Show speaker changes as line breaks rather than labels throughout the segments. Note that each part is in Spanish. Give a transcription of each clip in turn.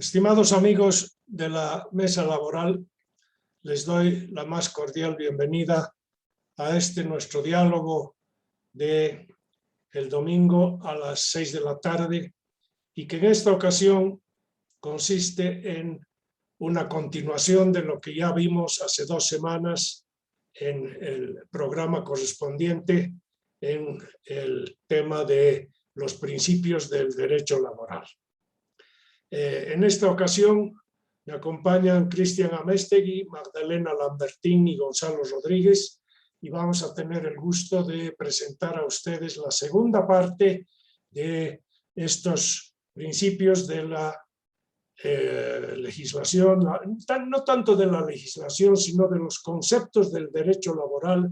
Estimados amigos de la mesa laboral, les doy la más cordial bienvenida a este nuestro diálogo de el domingo a las 6 de la tarde y que en esta ocasión consiste en una continuación de lo que ya vimos hace 2 semanas en el programa correspondiente en el tema de los principios del derecho laboral. En esta ocasión me acompañan Cristian Améztegui, Magdalena Lambertín y Gonzalo Rodríguez, y vamos a tener el gusto de presentar a ustedes la segunda parte de estos principios de la legislación, no tanto de la legislación, sino de los conceptos del derecho laboral,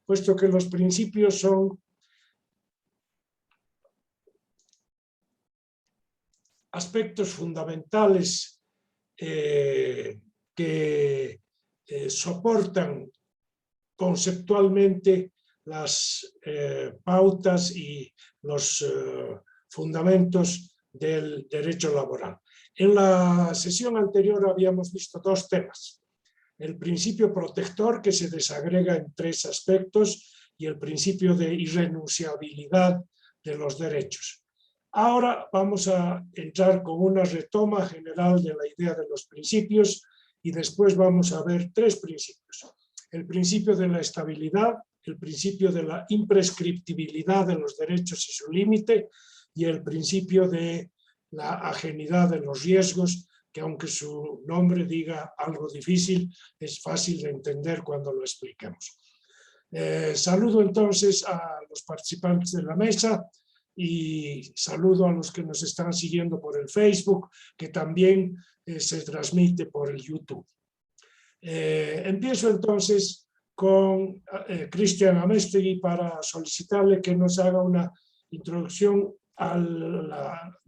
puesto que los principios son aspectos fundamentales que soportan conceptualmente las pautas y los fundamentos del derecho laboral. En la sesión anterior habíamos visto 2 temas. El principio protector, que se desagrega en 3 aspectos, y el principio de irrenunciabilidad de los derechos. Ahora vamos a entrar con una retoma general de la idea de los principios y después vamos a ver 3 principios. El principio de la estabilidad, el principio de la imprescriptibilidad de los derechos y su límite, y el principio de la ajenidad de los riesgos, que aunque su nombre diga algo difícil, es fácil de entender cuando lo expliquemos. Saludo entonces a los participantes de la mesa y saludo a los que nos están siguiendo por el Facebook, que también se transmite por el YouTube. Empiezo entonces con Cristian Améztegui para solicitarle que nos haga una introducción a la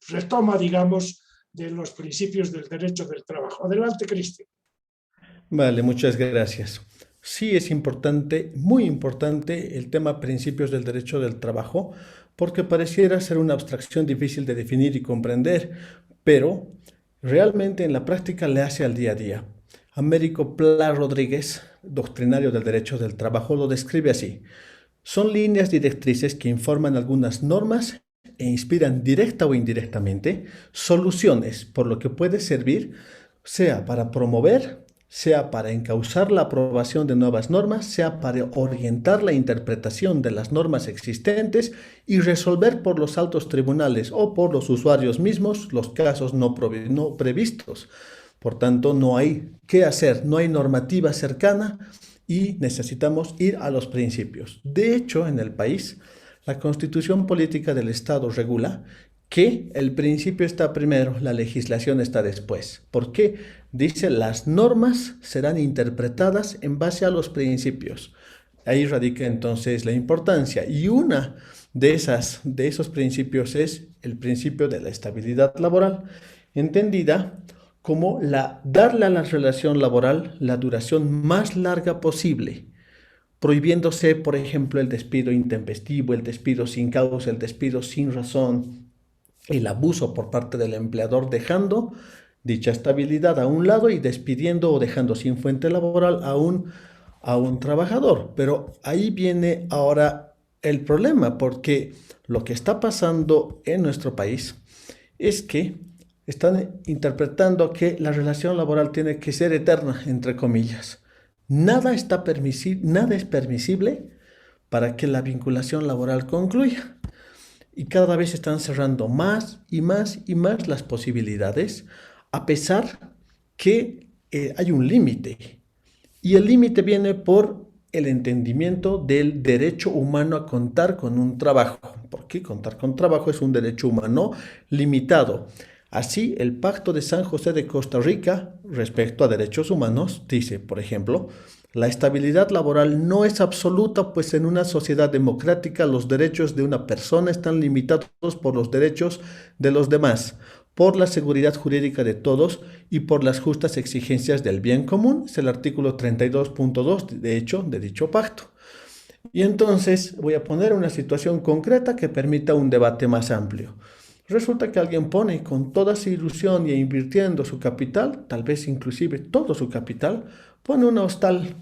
retoma, digamos, de los principios del derecho del trabajo. Adelante, Cristian.
Vale, muchas gracias. Sí, es importante, muy importante, el tema principios del derecho del trabajo, porque pareciera ser una abstracción difícil de definir y comprender, pero realmente en la práctica le hace al día a día. Américo Pla Rodríguez, doctrinario del derecho del trabajo, lo describe así. Son líneas directrices que informan algunas normas e inspiran directa o indirectamente soluciones, por lo que puede servir sea para promover, sea para encauzar la aprobación de nuevas normas, sea para orientar la interpretación de las normas existentes y resolver por los altos tribunales o por los usuarios mismos los casos no previstos. Por tanto, no hay qué hacer, no hay normativa cercana y necesitamos ir a los principios. De hecho, en el país, la Constitución Política del Estado regula que el principio está primero, la legislación está después. ¿Por qué? Dice, las normas serán interpretadas en base a los principios. Ahí radica entonces la importancia. Y una de esos principios es el principio de la estabilidad laboral, entendida como darle a la relación laboral la duración más larga posible, prohibiéndose, por ejemplo, el despido intempestivo, el despido sin causa, el despido sin razón, el abuso por parte del empleador, dejando dicha estabilidad a un lado y despidiendo o dejando sin fuente laboral a un trabajador. Pero ahí viene ahora el problema, porque lo que está pasando en nuestro país es que están interpretando que la relación laboral tiene que ser eterna, entre comillas. Nada es permisible para que la vinculación laboral concluya. Y cada vez están cerrando más y más y más las posibilidades, a pesar que hay un límite. Y el límite viene por el entendimiento del derecho humano a contar con un trabajo. Porque contar con trabajo es un derecho humano limitado. Así, el Pacto de San José de Costa Rica, respecto a derechos humanos, dice, por ejemplo, la estabilidad laboral no es absoluta, pues en una sociedad democrática los derechos de una persona están limitados por los derechos de los demás, por la seguridad jurídica de todos y por las justas exigencias del bien común. Es el artículo 32.2, de hecho, de dicho pacto. Y entonces voy a poner una situación concreta que permita un debate más amplio. Resulta que alguien pone con toda su ilusión y invirtiendo su capital, tal vez inclusive todo su capital, pone un hostal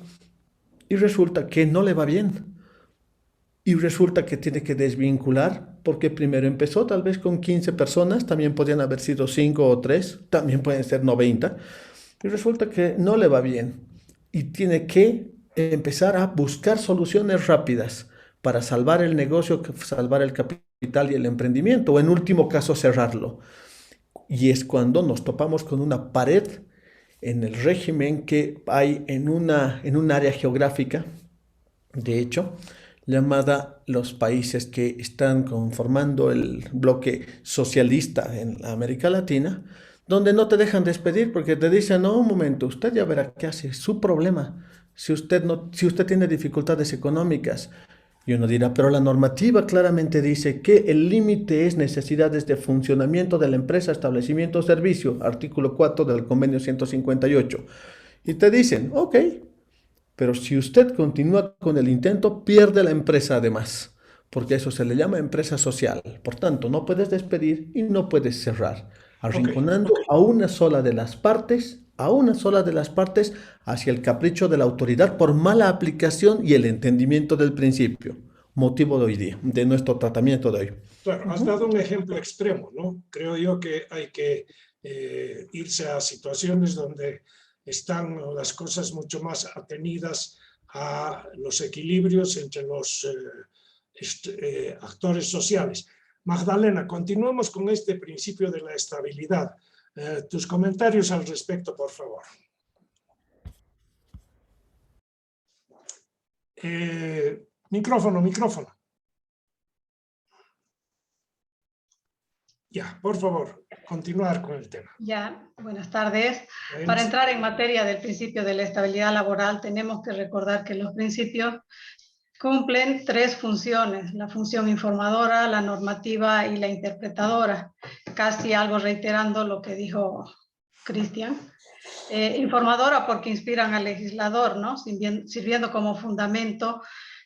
y resulta que no le va bien. Y resulta que tiene que desvincular porque primero empezó tal vez con 15 personas, también podrían haber sido 5 o 3, también pueden ser 90. Y resulta que no le va bien y tiene que empezar a buscar soluciones rápidas para salvar el negocio, salvar el capital y el emprendimiento, o en último caso cerrarlo. Y es cuando nos topamos con una pared en el régimen que hay en un área geográfica, de hecho, llamada los países que están conformando el bloque socialista en América Latina, donde no te dejan despedir porque te dicen, no, un momento, usted ya verá qué hace, es su problema. Si usted, no, si usted tiene dificultades económicas, y uno dirá, pero la normativa claramente dice que el límite es necesidades de funcionamiento de la empresa, establecimiento o servicio, artículo 4 del convenio 158. Y te dicen, ok, pero si usted continúa con el intento, pierde la empresa además, porque a eso se le llama empresa social. Por tanto, no puedes despedir y no puedes cerrar,
Ok,
arrinconando a una sola de las partes, a una sola de las partes hacia el capricho de la autoridad por mala aplicación y el entendimiento del principio, motivo de hoy día, de nuestro tratamiento de hoy.
claro, has dado un ejemplo extremo, ¿no? Creo yo que hay que irse a situaciones donde están las cosas mucho más atenidas a los equilibrios entre los actores sociales. Magdalena, continuemos con este principio de la estabilidad. Tus comentarios al respecto, por favor. Micrófono, micrófono. Ya, por favor, continuar con el tema.
Ya, buenas tardes.
Bueno,
Para entrar en materia del principio de la estabilidad laboral, tenemos que recordar que los principios cumplen tres funciones: la función informadora, la normativa y la interpretadora. Casi algo reiterando lo que dijo Cristian. Informadora porque inspiran al legislador, ¿no? Sirviendo como fundamento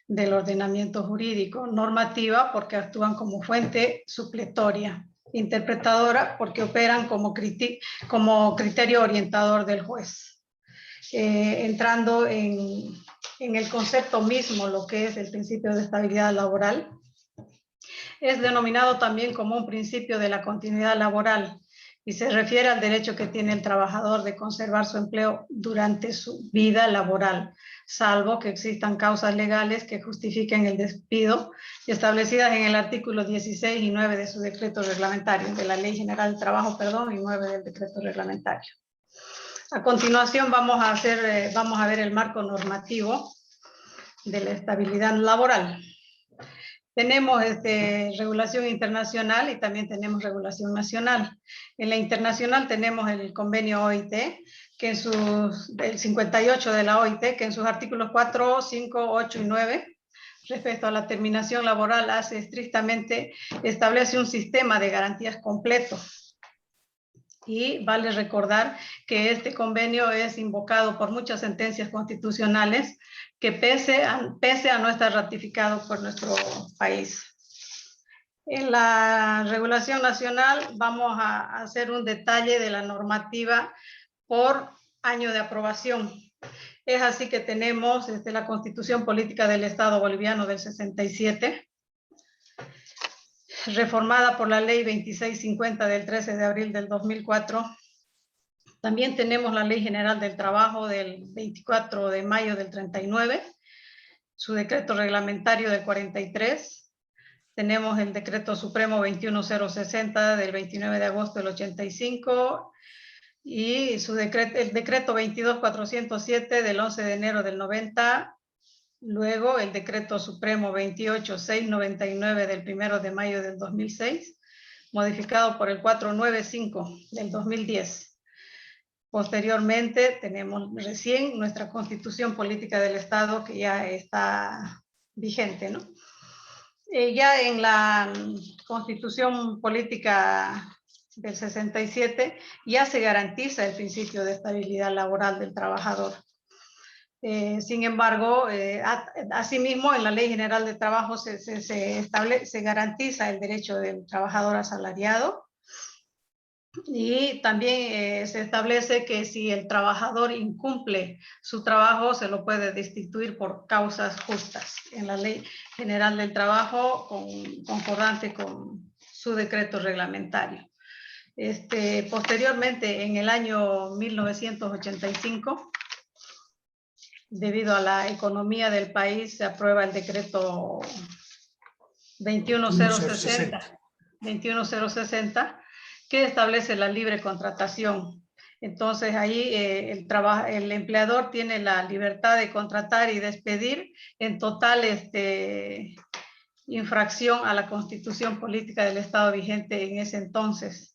del ordenamiento jurídico. Normativa porque actúan como fuente supletoria. Interpretadora porque operan como criterio orientador del juez. Entrando en el concepto mismo, lo que es el principio de estabilidad laboral, es denominado también como un principio de la continuidad laboral y se refiere al derecho que tiene el trabajador de conservar su empleo durante su vida laboral, salvo que existan causas legales que justifiquen el despido, establecidas en el artículo 16 y 9 de su decreto reglamentario, de la Ley General del Trabajo, y 9 del decreto reglamentario. A continuación vamos a ver el marco normativo de la estabilidad laboral. Tenemos regulación internacional y también tenemos regulación nacional. En la internacional tenemos el convenio OIT, que el 58 de la OIT, que en sus artículos 4, 5, 8 y 9, respecto a la terminación laboral, estrictamente establece un sistema de garantías completo. Y vale recordar que este convenio es invocado por muchas sentencias constitucionales que pese a no estar ratificado por nuestro país. En la regulación nacional vamos a hacer un detalle de la normativa por año de aprobación. Es así que tenemos la Constitución Política del Estado Boliviano del 67, reformada por la Ley 2650 del 13 de abril del 2004. También tenemos la Ley General del Trabajo del 24 de mayo del 39, su decreto reglamentario del 43. Tenemos el Decreto Supremo 21060 del 29 de agosto del 85 y el Decreto 22407 del 11 de enero del 90. Luego el Decreto Supremo 28699 del 1 de mayo del 2006, modificado por el 495 del 2010. Posteriormente tenemos recién nuestra Constitución Política del Estado, que ya está vigente, ¿no? Ya en la Constitución Política del 67 ya se garantiza el principio de estabilidad laboral del trabajador. Sin embargo, asimismo, en la Ley General de Trabajo se garantiza el derecho del trabajador asalariado, y también se establece que si el trabajador incumple su trabajo, se lo puede destituir por causas justas en la Ley General del Trabajo, concordante con su decreto reglamentario. Posteriormente, en el año 1985, debido a la economía del país, se aprueba el decreto 21060, que establece la libre contratación. Entonces ahí el empleador tiene la libertad de contratar y despedir en total infracción a la Constitución Política del Estado vigente en ese entonces.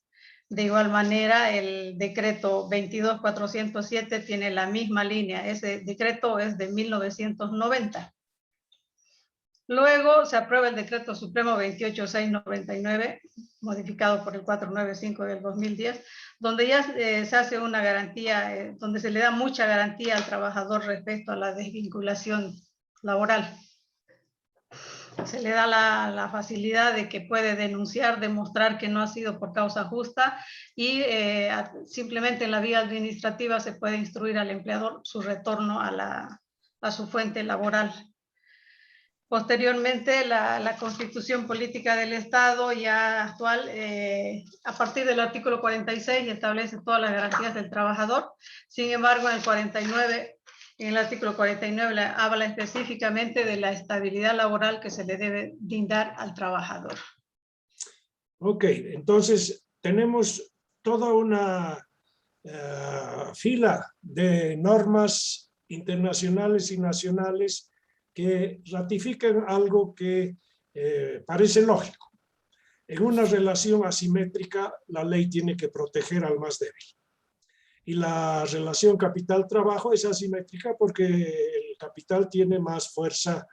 De igual manera, el decreto 22407 tiene la misma línea. Ese decreto es de 1990. Luego se aprueba el decreto supremo 28699, modificado por el 495 del 2010, donde ya se hace una garantía, donde se le da mucha garantía al trabajador respecto a la desvinculación laboral. Se le da la facilidad de que puede denunciar, demostrar que no ha sido por causa justa, y simplemente en la vía administrativa se puede instruir al empleador su retorno a su fuente laboral. Posteriormente, la Constitución Política del Estado ya actual, a partir del artículo 46, establece todas las garantías del trabajador. Sin embargo, en el artículo 49 habla específicamente de la estabilidad laboral que se le debe brindar al trabajador.
Ok, entonces tenemos toda una fila de normas internacionales y nacionales que ratifican algo que parece lógico. En una relación asimétrica, la ley tiene que proteger al más débil. Y la relación capital-trabajo es asimétrica porque el capital tiene más fuerza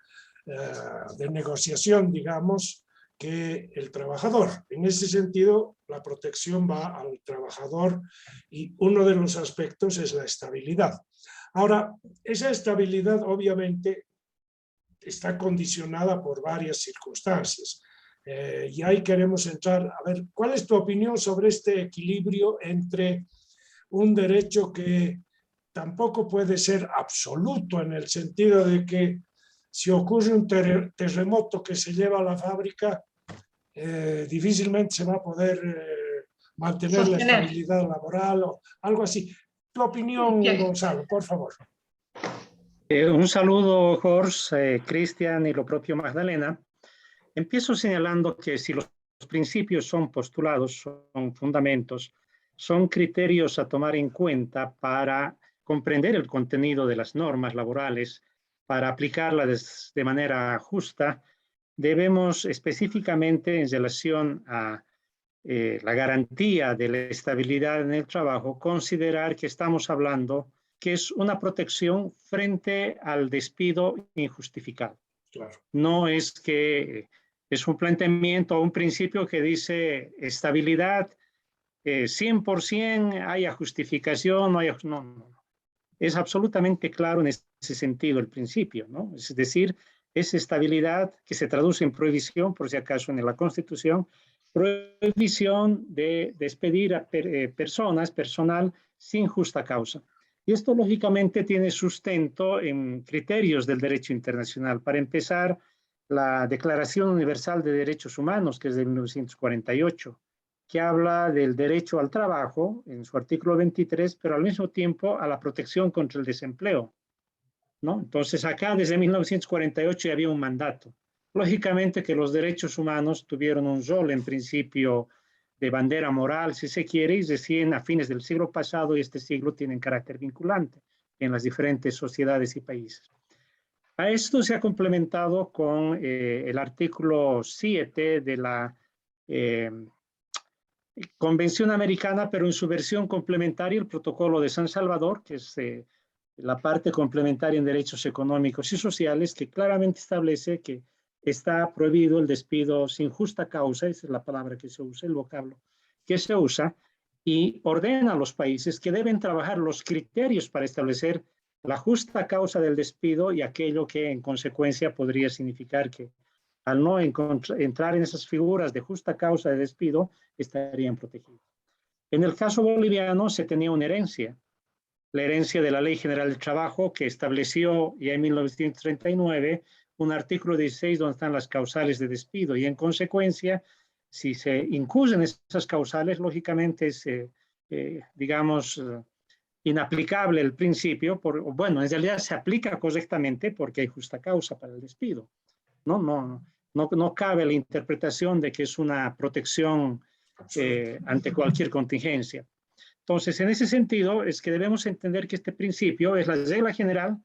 de negociación, digamos, que el trabajador. En ese sentido, la protección va al trabajador, y uno de los aspectos es la estabilidad. Ahora, esa estabilidad obviamente está condicionada por varias circunstancias. Y ahí queremos entrar a ver, ¿cuál es tu opinión sobre este equilibrio entre un derecho que tampoco puede ser absoluto, en el sentido de que si ocurre un terremoto que se lleva a la fábrica, difícilmente se va a poder mantener la estabilidad laboral o algo así? Tu opinión, Gonzalo, por favor.
Un saludo, Jorge, Cristian y lo propio Magdalena. Empiezo señalando que si los principios son postulados, son fundamentos, son criterios a tomar en cuenta para comprender el contenido de las normas laborales, para aplicarlas de manera justa, debemos específicamente en relación a la garantía de la estabilidad en el trabajo, considerar que estamos hablando que es una protección frente al despido injustificado.
Claro.
No es que es un planteamiento o un principio que dice estabilidad 100%, haya justificación, no haya... No. Es absolutamente claro en ese sentido el principio, ¿no? Es decir, es estabilidad que se traduce en prohibición, por si acaso en la Constitución, prohibición de despedir a personal sin justa causa. Y esto lógicamente tiene sustento en criterios del derecho internacional. Para empezar, la Declaración Universal de Derechos Humanos, que es de 1948, que habla del derecho al trabajo en su artículo 23, pero al mismo tiempo a la protección contra el desempleo, ¿no? Entonces acá desde 1948 ya había un mandato. Lógicamente que los derechos humanos tuvieron un rol en principio de bandera moral, si se quiere, y recién a fines del siglo pasado y este siglo tienen carácter vinculante en las diferentes sociedades y países. A esto se ha complementado con el artículo 7 de la Convención Americana, pero en su versión complementaria, el Protocolo de San Salvador, que es la parte complementaria en derechos económicos y sociales, que claramente establece que está prohibido el despido sin justa causa, esa es la palabra que se usa, el vocablo que se usa, y ordena a los países que deben trabajar los criterios para establecer la justa causa del despido y aquello que en consecuencia podría significar que al no entrar en esas figuras de justa causa de despido estarían protegidos. En el caso boliviano se tenía una herencia, la herencia de la Ley General del Trabajo, que estableció ya en 1939 un artículo 16 donde están las causales de despido, y en consecuencia, si se incluyen esas causales, lógicamente es, digamos, inaplicable el principio, bueno, en realidad se aplica correctamente porque hay justa causa para el despido. No cabe la interpretación de que es una protección ante cualquier contingencia. Entonces, en ese sentido, es que debemos entender que este principio es la regla general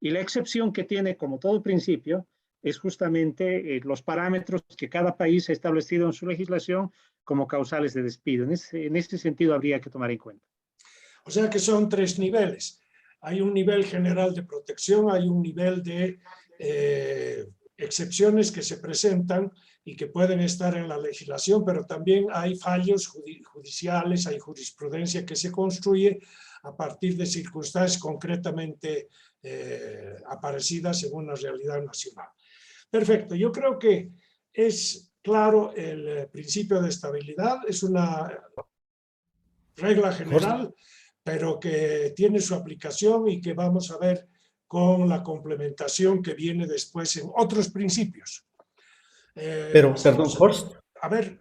y la excepción que tiene, como todo principio, es justamente los parámetros que cada país ha establecido en su legislación como causales de despido. En ese sentido, habría que tomar en cuenta.
O sea que son tres niveles. Hay un nivel general de protección, hay un nivel de excepciones que se presentan y que pueden estar en la legislación, pero también hay fallos judiciales, hay jurisprudencia que se construye a partir de circunstancias concretamente aparecidas en una realidad nacional. Perfecto, yo creo que es claro el principio de estabilidad, es una regla general, pero que tiene su aplicación y que vamos a ver con la complementación que viene después en otros principios.
Pero, perdón, Horst,
a ver.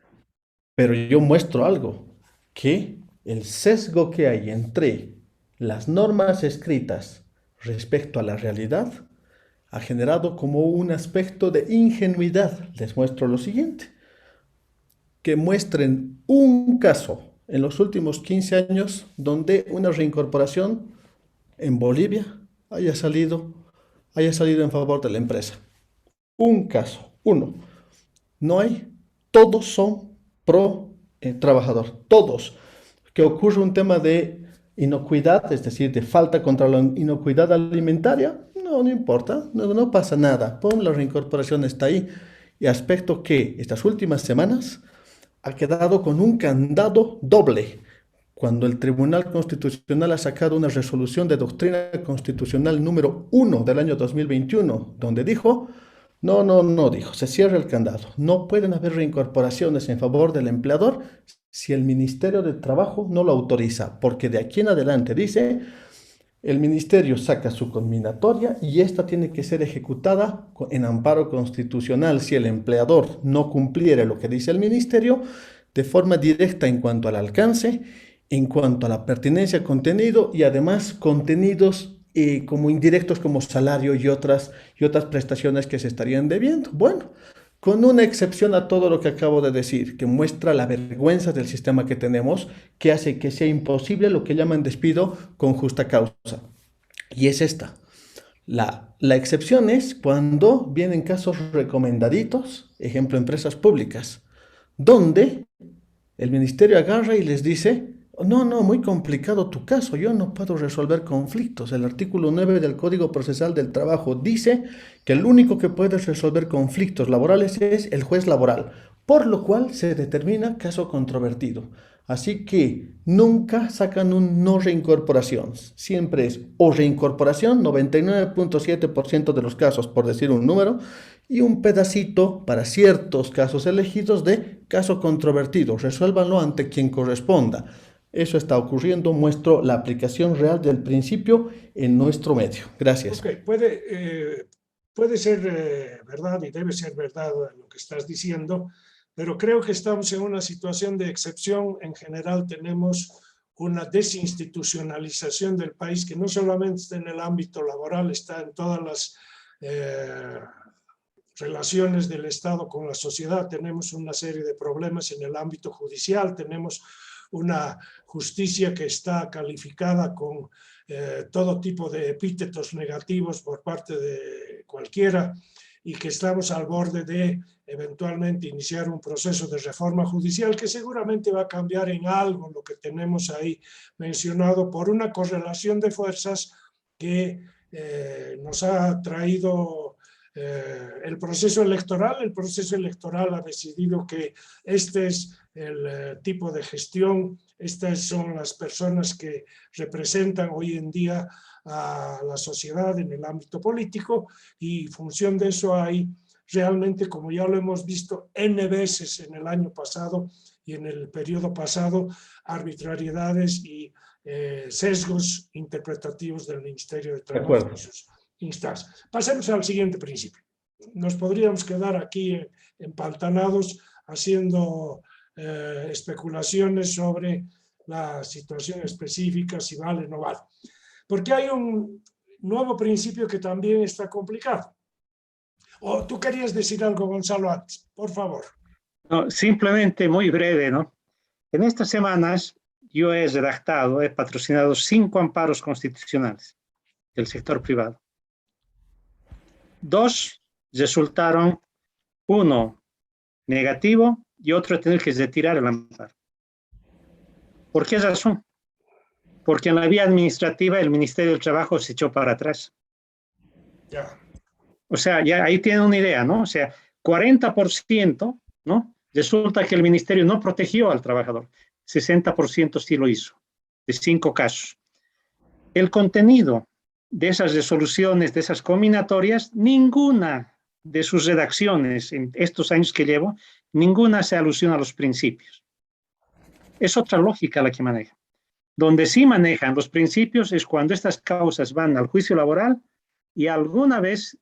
pero yo muestro algo, que el sesgo que hay entre las normas escritas respecto a la realidad ha generado como un aspecto de ingenuidad. Les muestro lo siguiente, que muestren un caso en los últimos 15 años donde una reincorporación en Bolivia haya salido en favor de la empresa. Un caso, uno. No hay, todos son pro trabajador, todos. Que ocurre un tema de inocuidad, es decir, de falta contra la inocuidad alimentaria, no importa, no pasa nada. La reincorporación está ahí. Y aspecto que estas últimas semanas ha quedado con un candado doble. Cuando el Tribunal Constitucional ha sacado una resolución de doctrina constitucional número 1 del año 2021, donde dijo, dijo, se cierra el candado. No pueden haber reincorporaciones en favor del empleador si el Ministerio de Trabajo no lo autoriza, porque de aquí en adelante dice, el Ministerio saca su conminatoria y esta tiene que ser ejecutada en amparo constitucional si el empleador no cumpliera lo que dice el Ministerio, de forma directa en cuanto al alcance, en cuanto a la pertinencia al contenido y además contenidos como indirectos como salario y otras prestaciones que se estarían debiendo. Bueno, con una excepción a todo lo que acabo de decir, que muestra la vergüenza del sistema que tenemos, que hace que sea imposible lo que llaman despido con justa causa. Y es esta. La excepción es cuando vienen casos recomendaditos, ejemplo, empresas públicas, donde el ministerio agarra y les dice, no, muy complicado tu caso, yo no puedo resolver conflictos. El artículo 9 del Código Procesal del Trabajo dice que el único que puede resolver conflictos laborales es el juez laboral, por lo cual se determina caso controvertido. Así que nunca sacan un no reincorporación, siempre es o reincorporación, 99.7% de los casos, por decir un número, y un pedacito para ciertos casos elegidos de caso controvertido, resuélvanlo ante quien corresponda. Eso está ocurriendo, muestro la aplicación real del principio en nuestro medio. Gracias.
Okay. Puede ser verdad y debe ser verdad lo que estás diciendo, pero creo que estamos en una situación de excepción. En general tenemos una desinstitucionalización del país que no solamente está en el ámbito laboral, está en todas las relaciones del Estado con la sociedad. Tenemos una serie de problemas en el ámbito judicial, tenemos una justicia que está calificada con todo tipo de epítetos negativos por parte de cualquiera y que estamos al borde de eventualmente iniciar un proceso de reforma judicial que seguramente va a cambiar en algo lo que tenemos ahí mencionado por una correlación de fuerzas que nos ha traído el proceso electoral. El proceso electoral ha decidido que este es el tipo de gestión Estas son las personas que representan hoy en día a la sociedad en el ámbito político, y en función de eso hay realmente, como ya lo hemos visto N veces en el año pasado y en el periodo pasado, arbitrariedades y sesgos interpretativos del Ministerio de Trabajo y sus instancias. Pasemos al siguiente principio. Nos podríamos quedar aquí empantanados haciendo especulaciones sobre la situación específica, si vale o no vale. Porque hay un nuevo principio que también está complicado. ¿O tú querías decir algo, Gonzalo, antes? Por favor.
No, simplemente muy breve, ¿no? En estas semanas yo he redactado, he patrocinado 5 amparos constitucionales del sector privado. 2 resultaron, uno negativo y otro tener que retirar el amparo. ¿Por qué razón? Porque en la vía administrativa el Ministerio del Trabajo se echó para atrás.
Ya.
O sea, ya ahí tienen una idea, ¿no? O sea, 40%, ¿no? Resulta que el ministerio no protegió al trabajador. 60% sí lo hizo, de 5 casos. El contenido de esas resoluciones, de esas combinatorias, ninguna de sus redacciones en estos años que llevo, ninguna se alusiona a los principios. Es otra lógica la que maneja. Donde sí manejan los principios es cuando estas causas van al juicio laboral y alguna vez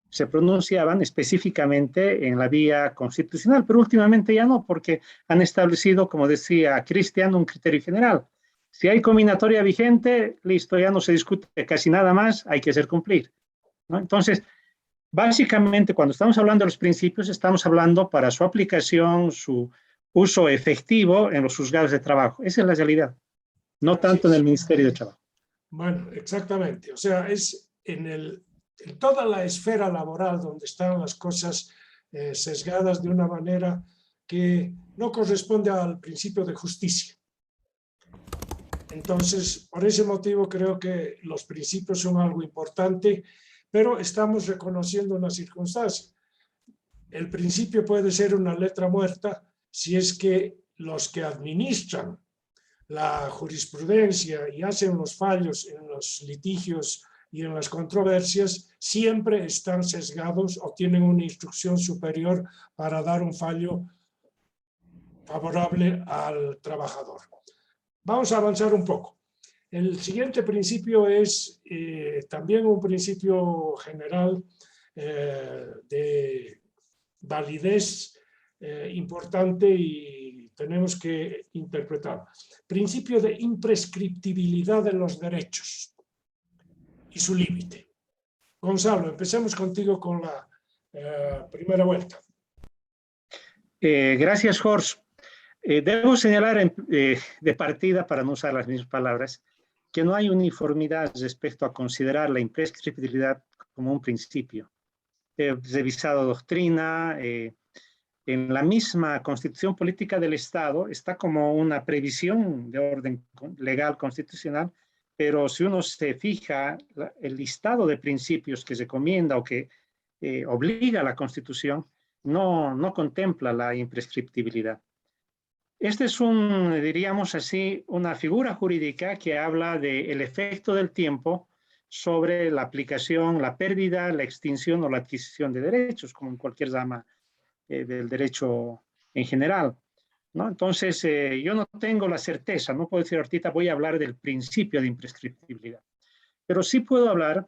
se pronunciaban específicamente en la vía constitucional, pero últimamente ya no, porque han establecido, como decía Cristian, un criterio general. Si hay combinatoria vigente, listo, ya no se discute casi nada más, hay que hacer cumplir, ¿no? Entonces, básicamente, cuando estamos hablando de los principios, estamos hablando para su aplicación, su uso efectivo en los juzgados de trabajo. Esa es la realidad, no tanto en el Ministerio de Trabajo.
Bueno, exactamente. O sea, es en toda la esfera laboral donde están las cosas sesgadas de una manera que no corresponde al principio de justicia. Entonces, por ese motivo creo que los principios son algo importante, pero estamos reconociendo una circunstancia. El principio puede ser una letra muerta si es que los que administran la jurisprudencia y hacen los fallos en los litigios y en las controversias siempre están sesgados o tienen una instrucción superior para dar un fallo favorable al trabajador. Vamos a avanzar un poco. El siguiente principio es también un principio general de validez importante y tenemos que interpretar. Principio de imprescriptibilidad de los derechos y su límite. Gonzalo, empecemos contigo con la primera vuelta.
Gracias, Jorge. Debo señalar de partida, para no usar las mismas palabras, que no hay uniformidad respecto a considerar la imprescriptibilidad como un principio. He revisado doctrina, en la misma Constitución Política del Estado está como una previsión de orden legal constitucional, pero si uno se fija, el listado de principios que recomienda o que obliga a la Constitución no contempla la imprescriptibilidad. Este es diríamos así, una figura jurídica que habla del efecto del tiempo sobre la aplicación, la pérdida, la extinción o la adquisición de derechos, como en cualquier rama del derecho en general, ¿no? Entonces, yo no tengo la certeza, no puedo decir ahorita voy a hablar del principio de imprescriptibilidad, pero sí puedo hablar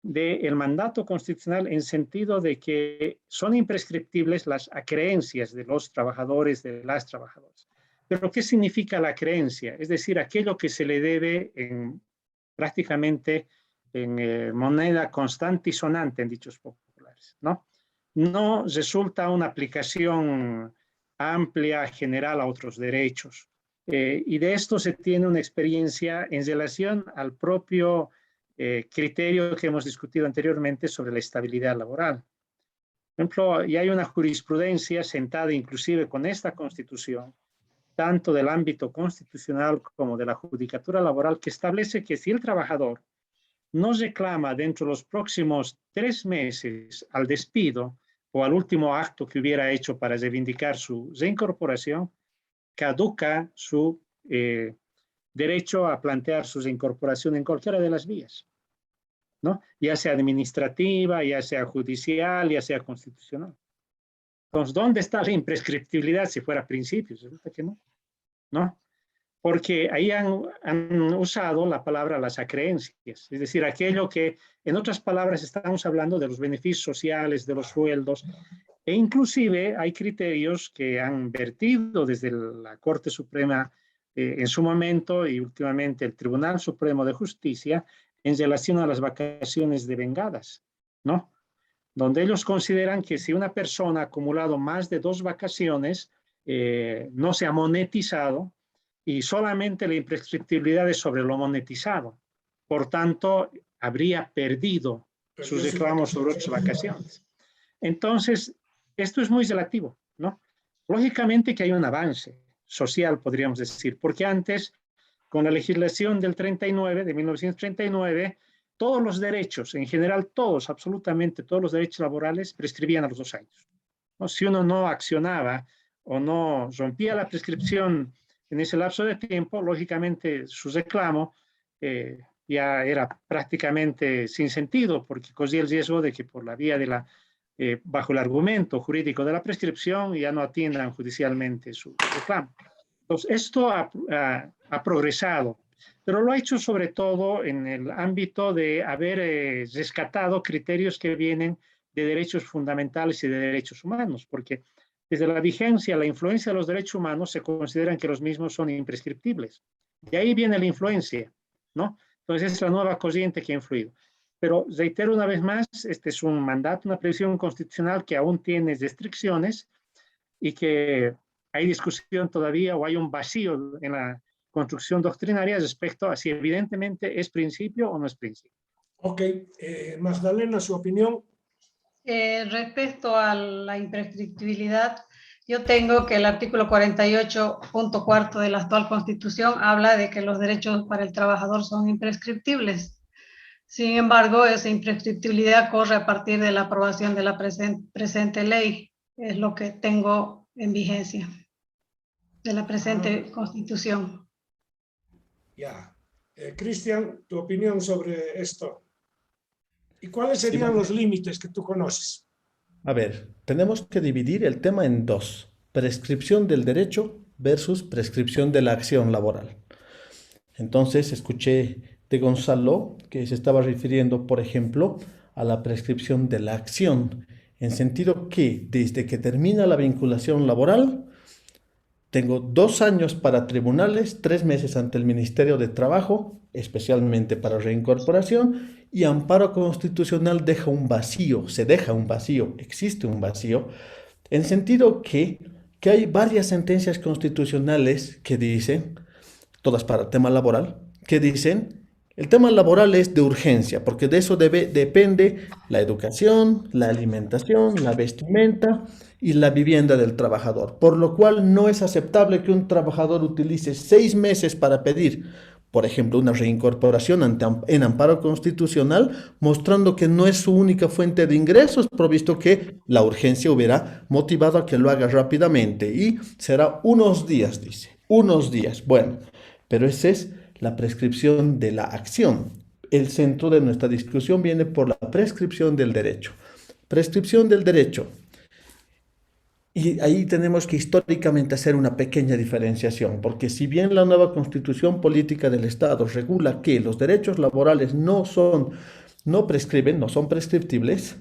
del mandato constitucional en sentido de que son imprescriptibles las acreencias de los trabajadores, de las trabajadoras. Pero, ¿qué significa la creencia? Es decir, aquello que se le debe prácticamente en moneda constante y sonante, en dichos populares, ¿no? No resulta una aplicación amplia, general a otros derechos. Y de esto se tiene una experiencia en relación al propio criterio que hemos discutido anteriormente sobre la estabilidad laboral. Por ejemplo, ya hay una jurisprudencia sentada inclusive con esta Constitución, tanto del ámbito constitucional como de la judicatura laboral, que establece que si el trabajador no reclama dentro de los próximos 3 meses al despido o al último acto que hubiera hecho para reivindicar su reincorporación, caduca su derecho a plantear su incorporación en cualquiera de las vías, ¿no? Ya sea administrativa, ya sea judicial, ya sea constitucional. Entonces, ¿dónde está la imprescriptibilidad si fuera principio? Resulta que no, ¿no? Porque ahí han usado la palabra las acreencias, es decir, aquello que, en otras palabras, estamos hablando de los beneficios sociales, de los sueldos, e inclusive hay criterios que han vertido desde la Corte Suprema en su momento y últimamente el Tribunal Supremo de Justicia en relación a las vacaciones devengadas, ¿no? Donde ellos consideran que si una persona ha acumulado más de 2 vacaciones, no se ha monetizado y solamente la imprescriptibilidad es sobre lo monetizado. Por tanto, habría perdido sus reclamos sobre otras vacaciones. Entonces, esto es muy relativo, ¿no? Lógicamente que hay un avance social, podríamos decir, porque antes, con la legislación del 39, de 1939, todos los derechos, en general todos, absolutamente todos los derechos laborales prescribían a los 2 años, ¿no? Si uno no accionaba o no rompía la prescripción en ese lapso de tiempo, lógicamente su reclamo ya era prácticamente sin sentido, porque corría el riesgo de que por la vía de la, bajo el argumento jurídico de la prescripción, ya no atiendan judicialmente su reclamo. Entonces, esto ha progresado, pero lo ha hecho sobre todo en el ámbito de haber rescatado criterios que vienen de derechos fundamentales y de derechos humanos, porque desde la vigencia, la influencia de los derechos humanos se consideran que los mismos son imprescriptibles. De ahí viene la influencia, ¿no? Entonces es la nueva corriente que ha influido. Pero reitero una vez más, este es un mandato, una previsión constitucional que aún tiene restricciones y que hay discusión todavía o hay un vacío en la construcción doctrinaria respecto a si evidentemente es principio o no es principio.
Ok, Magdalena, su opinión.
Respecto a la imprescriptibilidad, yo tengo que el artículo 48.4 de la actual Constitución habla de que los derechos para el trabajador son imprescriptibles. Sin embargo, esa imprescriptibilidad corre a partir de la aprobación de la presente ley, es lo que tengo en vigencia de la presente Constitución.
Ya. Cristian, tu opinión sobre esto. ¿Y cuáles serían los límites que tú conoces?
A ver, tenemos que dividir el tema en 2. Prescripción del derecho versus prescripción de la acción laboral. Entonces, escuché de Gonzalo que se estaba refiriendo, por ejemplo, a la prescripción de la acción, en sentido que desde que termina la vinculación laboral, tengo 2 años para tribunales, 3 meses ante el Ministerio de Trabajo, especialmente para reincorporación, y amparo constitucional deja un vacío, se deja un vacío, existe un vacío, en sentido que hay varias sentencias constitucionales que dicen, todas para el tema laboral, que dicen, el tema laboral es de urgencia, porque de eso depende la educación, la alimentación, la vestimenta y la vivienda del trabajador, por lo cual no es aceptable que un trabajador utilice 6 meses para pedir, por ejemplo, una reincorporación en amparo constitucional, mostrando que no es su única fuente de ingresos, provisto que la urgencia hubiera motivado a que lo haga rápidamente, y será unos días, dice, unos días. Bueno, pero esa es la prescripción de la acción. El centro de nuestra discusión viene por la prescripción del derecho. Prescripción del derecho. Y ahí tenemos que históricamente hacer una pequeña diferenciación, porque si bien la nueva Constitución Política del Estado regula que los derechos laborales no son prescriptibles,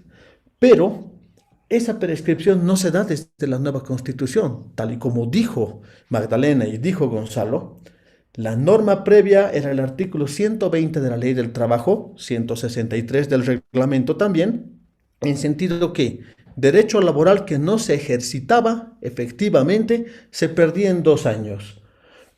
pero esa prescripción no se da desde la nueva Constitución, tal y como dijo Magdalena y dijo Gonzalo. La norma previa era el artículo 120 de la Ley del Trabajo, 163 del reglamento también, en sentido que derecho laboral que no se ejercitaba efectivamente se perdía en 2 años.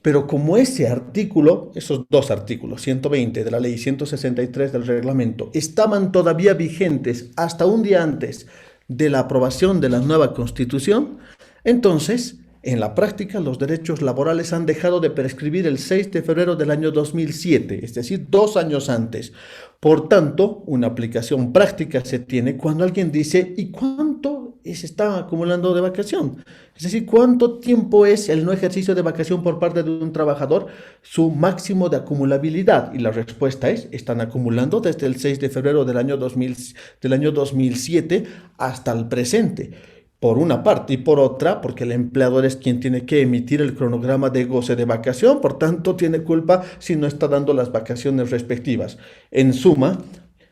Pero como ese artículo, esos 2 artículos, 120 de la ley y 163 del reglamento, estaban todavía vigentes hasta un día antes de la aprobación de la nueva Constitución, entonces, en la práctica, los derechos laborales han dejado de prescribir el 6 de febrero del año 2007, es decir, 2 años antes. Por tanto, una aplicación práctica se tiene cuando alguien dice, ¿y cuánto se está acumulando de vacación. Es decir, ¿cuánto tiempo es el no ejercicio de vacación por parte de un trabajador su máximo de acumulabilidad? Y la respuesta es, están acumulando desde el 6 de febrero del año 2007 hasta el presente. Por una parte, y por otra, porque el empleador es quien tiene que emitir el cronograma de goce de vacación, por tanto tiene culpa si no está dando las vacaciones respectivas. En suma,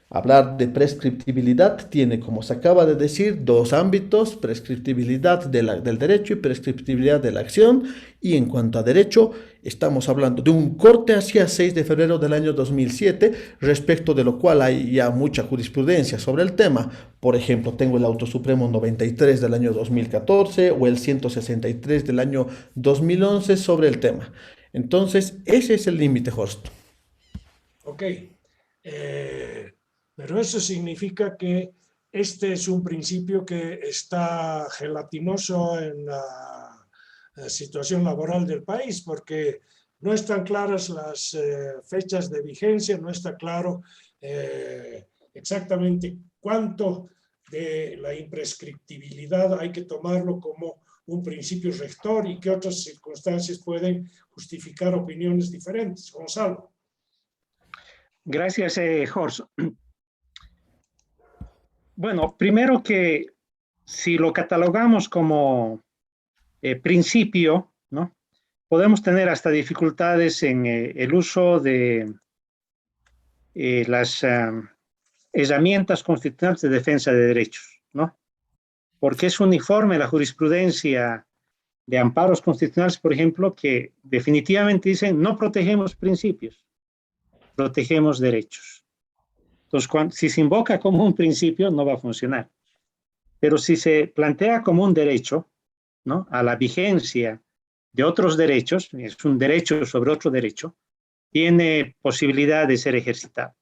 hablar de prescriptibilidad tiene, como se acaba de decir, dos ámbitos: prescriptibilidad del derecho y prescriptibilidad de la acción. Y en cuanto a derecho, estamos hablando de un corte hacia 6 de febrero del año 2007, respecto de lo cual hay ya mucha jurisprudencia sobre el tema. Por ejemplo, tengo el Auto Supremo 93 del año 2014 o el 163 del año 2011 sobre el tema. Entonces, ese es el límite, Horst.
Ok. Pero eso significa que este es un principio que está gelatinoso en la situación laboral del país, porque no están claras las fechas de vigencia, no está claro exactamente cuánto de la imprescriptibilidad hay que tomarlo como un principio rector y qué otras circunstancias pueden justificar opiniones diferentes. Gonzalo.
Gracias, Jorge. Bueno, primero que si lo catalogamos como principio, ¿no? Podemos tener hasta dificultades en el uso de las herramientas constitucionales de defensa de derechos, ¿no? Porque es uniforme la jurisprudencia de amparos constitucionales, por ejemplo, que definitivamente dicen no protegemos principios, protegemos derechos. Entonces, si se invoca como un principio, no va a funcionar. Pero si se plantea como un derecho, ¿no?, a la vigencia de otros derechos, es un derecho sobre otro derecho, tiene posibilidad de ser ejercitado.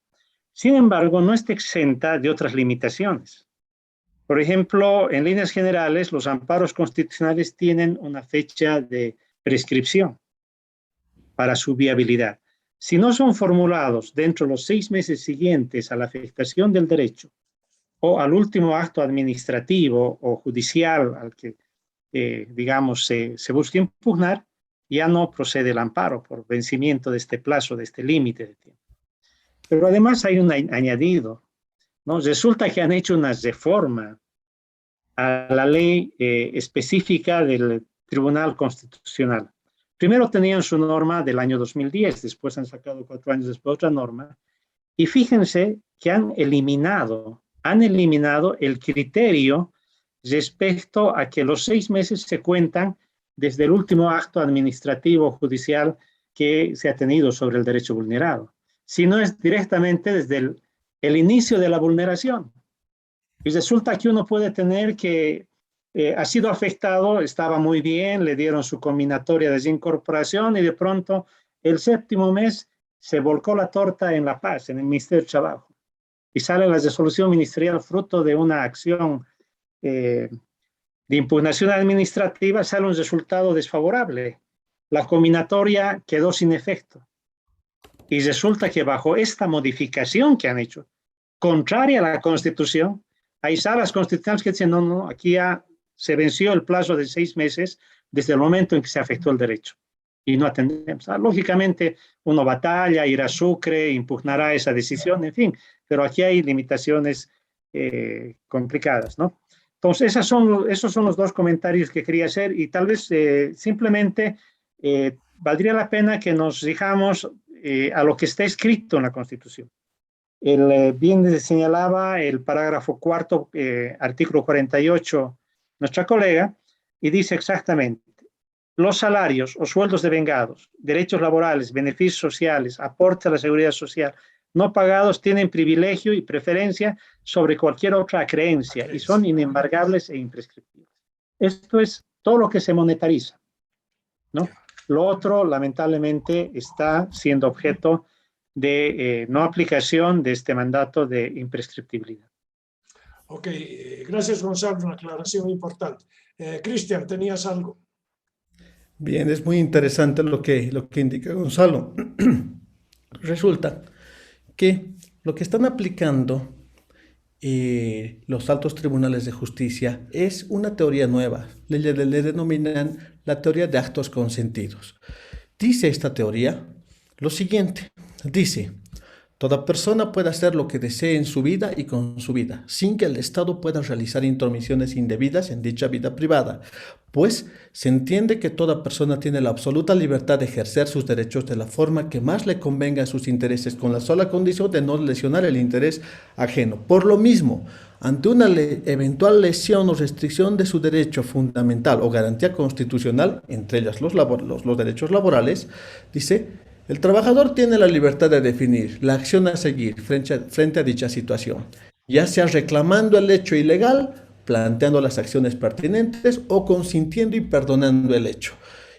Sin embargo, no está exenta de otras limitaciones. Por ejemplo, en líneas generales, los amparos constitucionales tienen una fecha de prescripción para su viabilidad. Si no son formulados dentro de los 6 meses siguientes a la afectación del derecho o al último acto administrativo o judicial al que, digamos, se busca impugnar, ya no procede el amparo por vencimiento de este plazo, de este límite de tiempo. Pero además hay un añadido, ¿no? Resulta que han hecho una reforma a la ley específica del Tribunal Constitucional. Primero tenían su norma del año 2010, después han sacado 4 años después otra norma, y fíjense que han eliminado el criterio respecto a que los 6 meses se cuentan desde el último acto administrativo o judicial que se ha tenido sobre el derecho vulnerado, sino es directamente desde el inicio de la vulneración. Y resulta que uno puede tener que ha sido afectado, estaba muy bien, le dieron su combinatoria de desincorporación y de pronto el 7º mes se volcó la torta en La Paz, en el Ministerio de Trabajo, y sale la resolución ministerial fruto de una acción de impugnación administrativa, sale un resultado desfavorable. La combinatoria quedó sin efecto. Y resulta que bajo esta modificación que han hecho, contraria a la Constitución, hay salas constitucionales que dicen, no, aquí ya se venció el plazo de 6 meses desde el momento en que se afectó el derecho. Y no atendemos. Lógicamente, uno batalla, irá a Sucre, impugnará esa decisión, en fin, pero aquí hay limitaciones complicadas, ¿no? Entonces, esos son los 2 comentarios que quería hacer y tal vez simplemente valdría la pena que nos fijamos a lo que está escrito en la Constitución. Bien señalaba el parágrafo 4, artículo 48, nuestra colega, y dice exactamente: los salarios o sueldos devengados, derechos laborales, beneficios sociales, aportes a la seguridad social no pagados tienen privilegio y preferencia sobre cualquier otra creencia y son inembargables e imprescriptibles. Esto es todo lo que se monetariza, ¿no? Lo otro, lamentablemente, está siendo objeto de no aplicación de este mandato de imprescriptibilidad.
Ok, gracias Gonzalo, una aclaración importante. Cristian, ¿tenías algo?
Bien, es muy interesante lo que indica Gonzalo. Resulta que lo que están aplicando los altos tribunales de justicia es una teoría nueva. Le denominan la teoría de actos consentidos. Dice esta teoría lo siguiente. Dice: toda persona puede hacer lo que desee en su vida y con su vida, sin que el Estado pueda realizar intromisiones indebidas en dicha vida privada, pues se entiende que toda persona tiene la absoluta libertad de ejercer sus derechos de la forma que más le convenga a sus intereses, con la sola condición de no lesionar el interés ajeno. Por lo mismo, ante una eventual lesión o restricción de su derecho fundamental o garantía constitucional, entre ellas los derechos laborales, dice: el trabajador tiene la libertad de definir la acción a seguir frente a dicha situación, ya sea reclamando el hecho ilegal, planteando las acciones pertinentes o consintiendo y perdonando el hecho.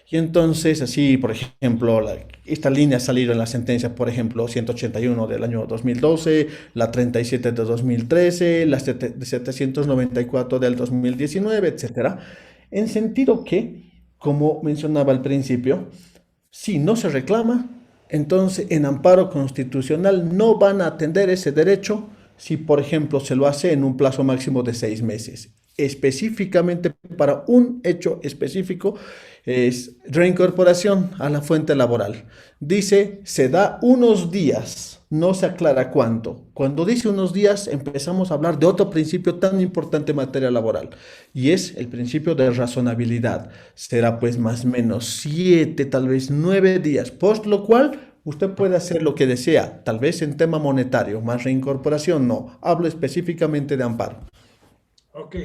Y entonces, así, por ejemplo, esta línea ha salido en la sentencia, por ejemplo, 181 del año 2012, la 37 de 2013, la 794 del 2019, etc. En sentido que, como mencionaba al principio, si no se reclama, entonces en amparo constitucional no van a atender ese derecho si, por ejemplo, se lo hace en un plazo máximo de 6 meses. Específicamente para un hecho específico es reincorporación a la fuente laboral. Dice, se da unos días, no se aclara cuánto. Cuando dice unos días, empezamos a hablar de otro principio tan importante en materia laboral, y es el principio de razonabilidad. Será pues más o menos 7, tal vez 9 días, por lo cual usted puede hacer lo que desea, tal vez en tema monetario, más reincorporación no. Hablo específicamente de amparo.
Ok,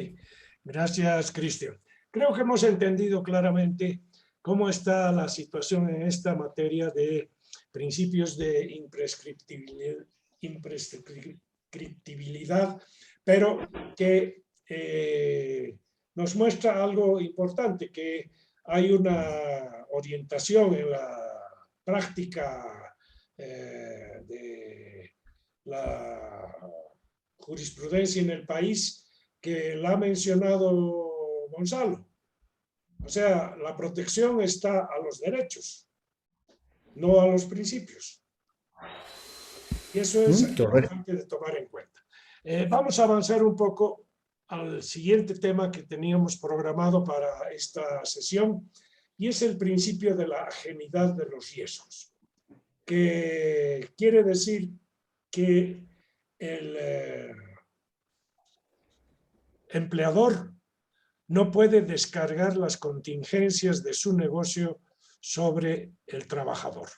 gracias, Cristian. Creo que hemos entendido claramente cómo está la situación en esta materia de principios de imprescriptibilidad, pero que nos muestra algo importante, que hay una orientación en la práctica de la jurisprudencia en el país que la ha mencionado Gonzalo. O sea, la protección está a los derechos, no a los principios. Y eso es importante de tomar en cuenta. Vamos a avanzar un poco al siguiente tema que teníamos programado para esta sesión, y es el principio de la ajenidad de los riesgos, que quiere decir que el empleador no puede descargar las contingencias de su negocio sobre el trabajador.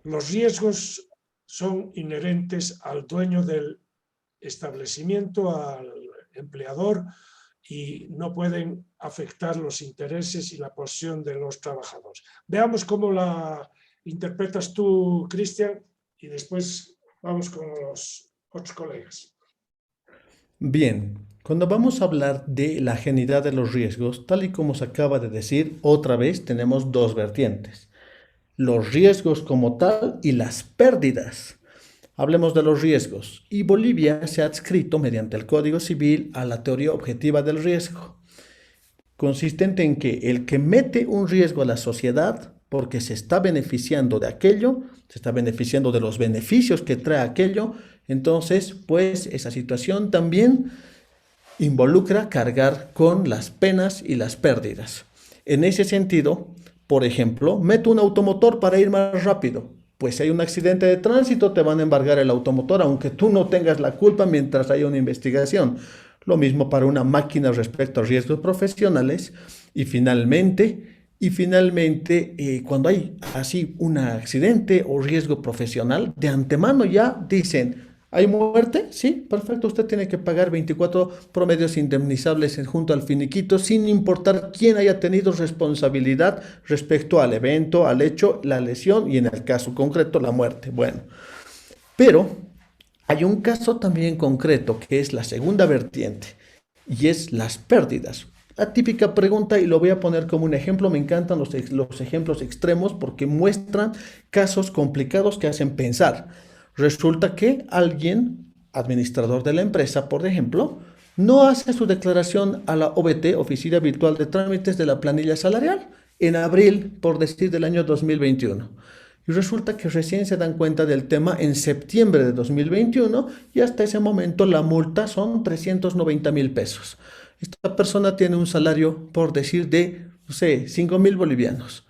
Los riesgos son inherentes al dueño del establecimiento, al empleador, y no pueden afectar los intereses y la posición de los trabajadores. Veamos cómo la interpretas tú, Cristian, y después vamos con los otros colegas.
Bien, cuando vamos a hablar de la ajenidad de los riesgos, tal y como se acaba de decir, otra vez tenemos dos vertientes: los riesgos como tal y las pérdidas. Hablemos de los riesgos. Y Bolivia se ha adscrito mediante el Código Civil a la teoría objetiva del riesgo, consistente en que el que mete un riesgo a la sociedad porque se está beneficiando de aquello, se está beneficiando de los beneficios que trae aquello, entonces pues esa situación también involucra cargar con las penas y las pérdidas. En ese sentido, por ejemplo, meto un automotor para ir más rápido. Pues si hay un accidente de tránsito, te van a embargar el automotor, aunque tú no tengas la culpa mientras haya una investigación. Lo mismo para una máquina respecto a riesgos profesionales. Y finalmente, cuando hay así un accidente o riesgo profesional, de antemano ya dicen, ¿hay muerte? Sí, perfecto, usted tiene que pagar 24 promedios indemnizables junto al finiquito, sin importar quién haya tenido responsabilidad respecto al evento, al hecho, la lesión y en el caso concreto la muerte. Bueno, pero hay un caso también concreto que es la segunda vertiente y es las pérdidas. La típica pregunta, y lo voy a poner como un ejemplo, me encantan los ejemplos extremos porque muestran casos complicados que hacen pensar. Resulta que alguien, administrador de la empresa, por ejemplo, no hace su declaración a la OVT, Oficina Virtual de Trámites de la Planilla Salarial, en abril, por decir, del año 2021. Y resulta que recién se dan cuenta del tema en septiembre de 2021 y hasta ese momento la multa son 390.000 pesos. Esta persona tiene un salario, por decir, de, no sé, 5.000 bolivianos.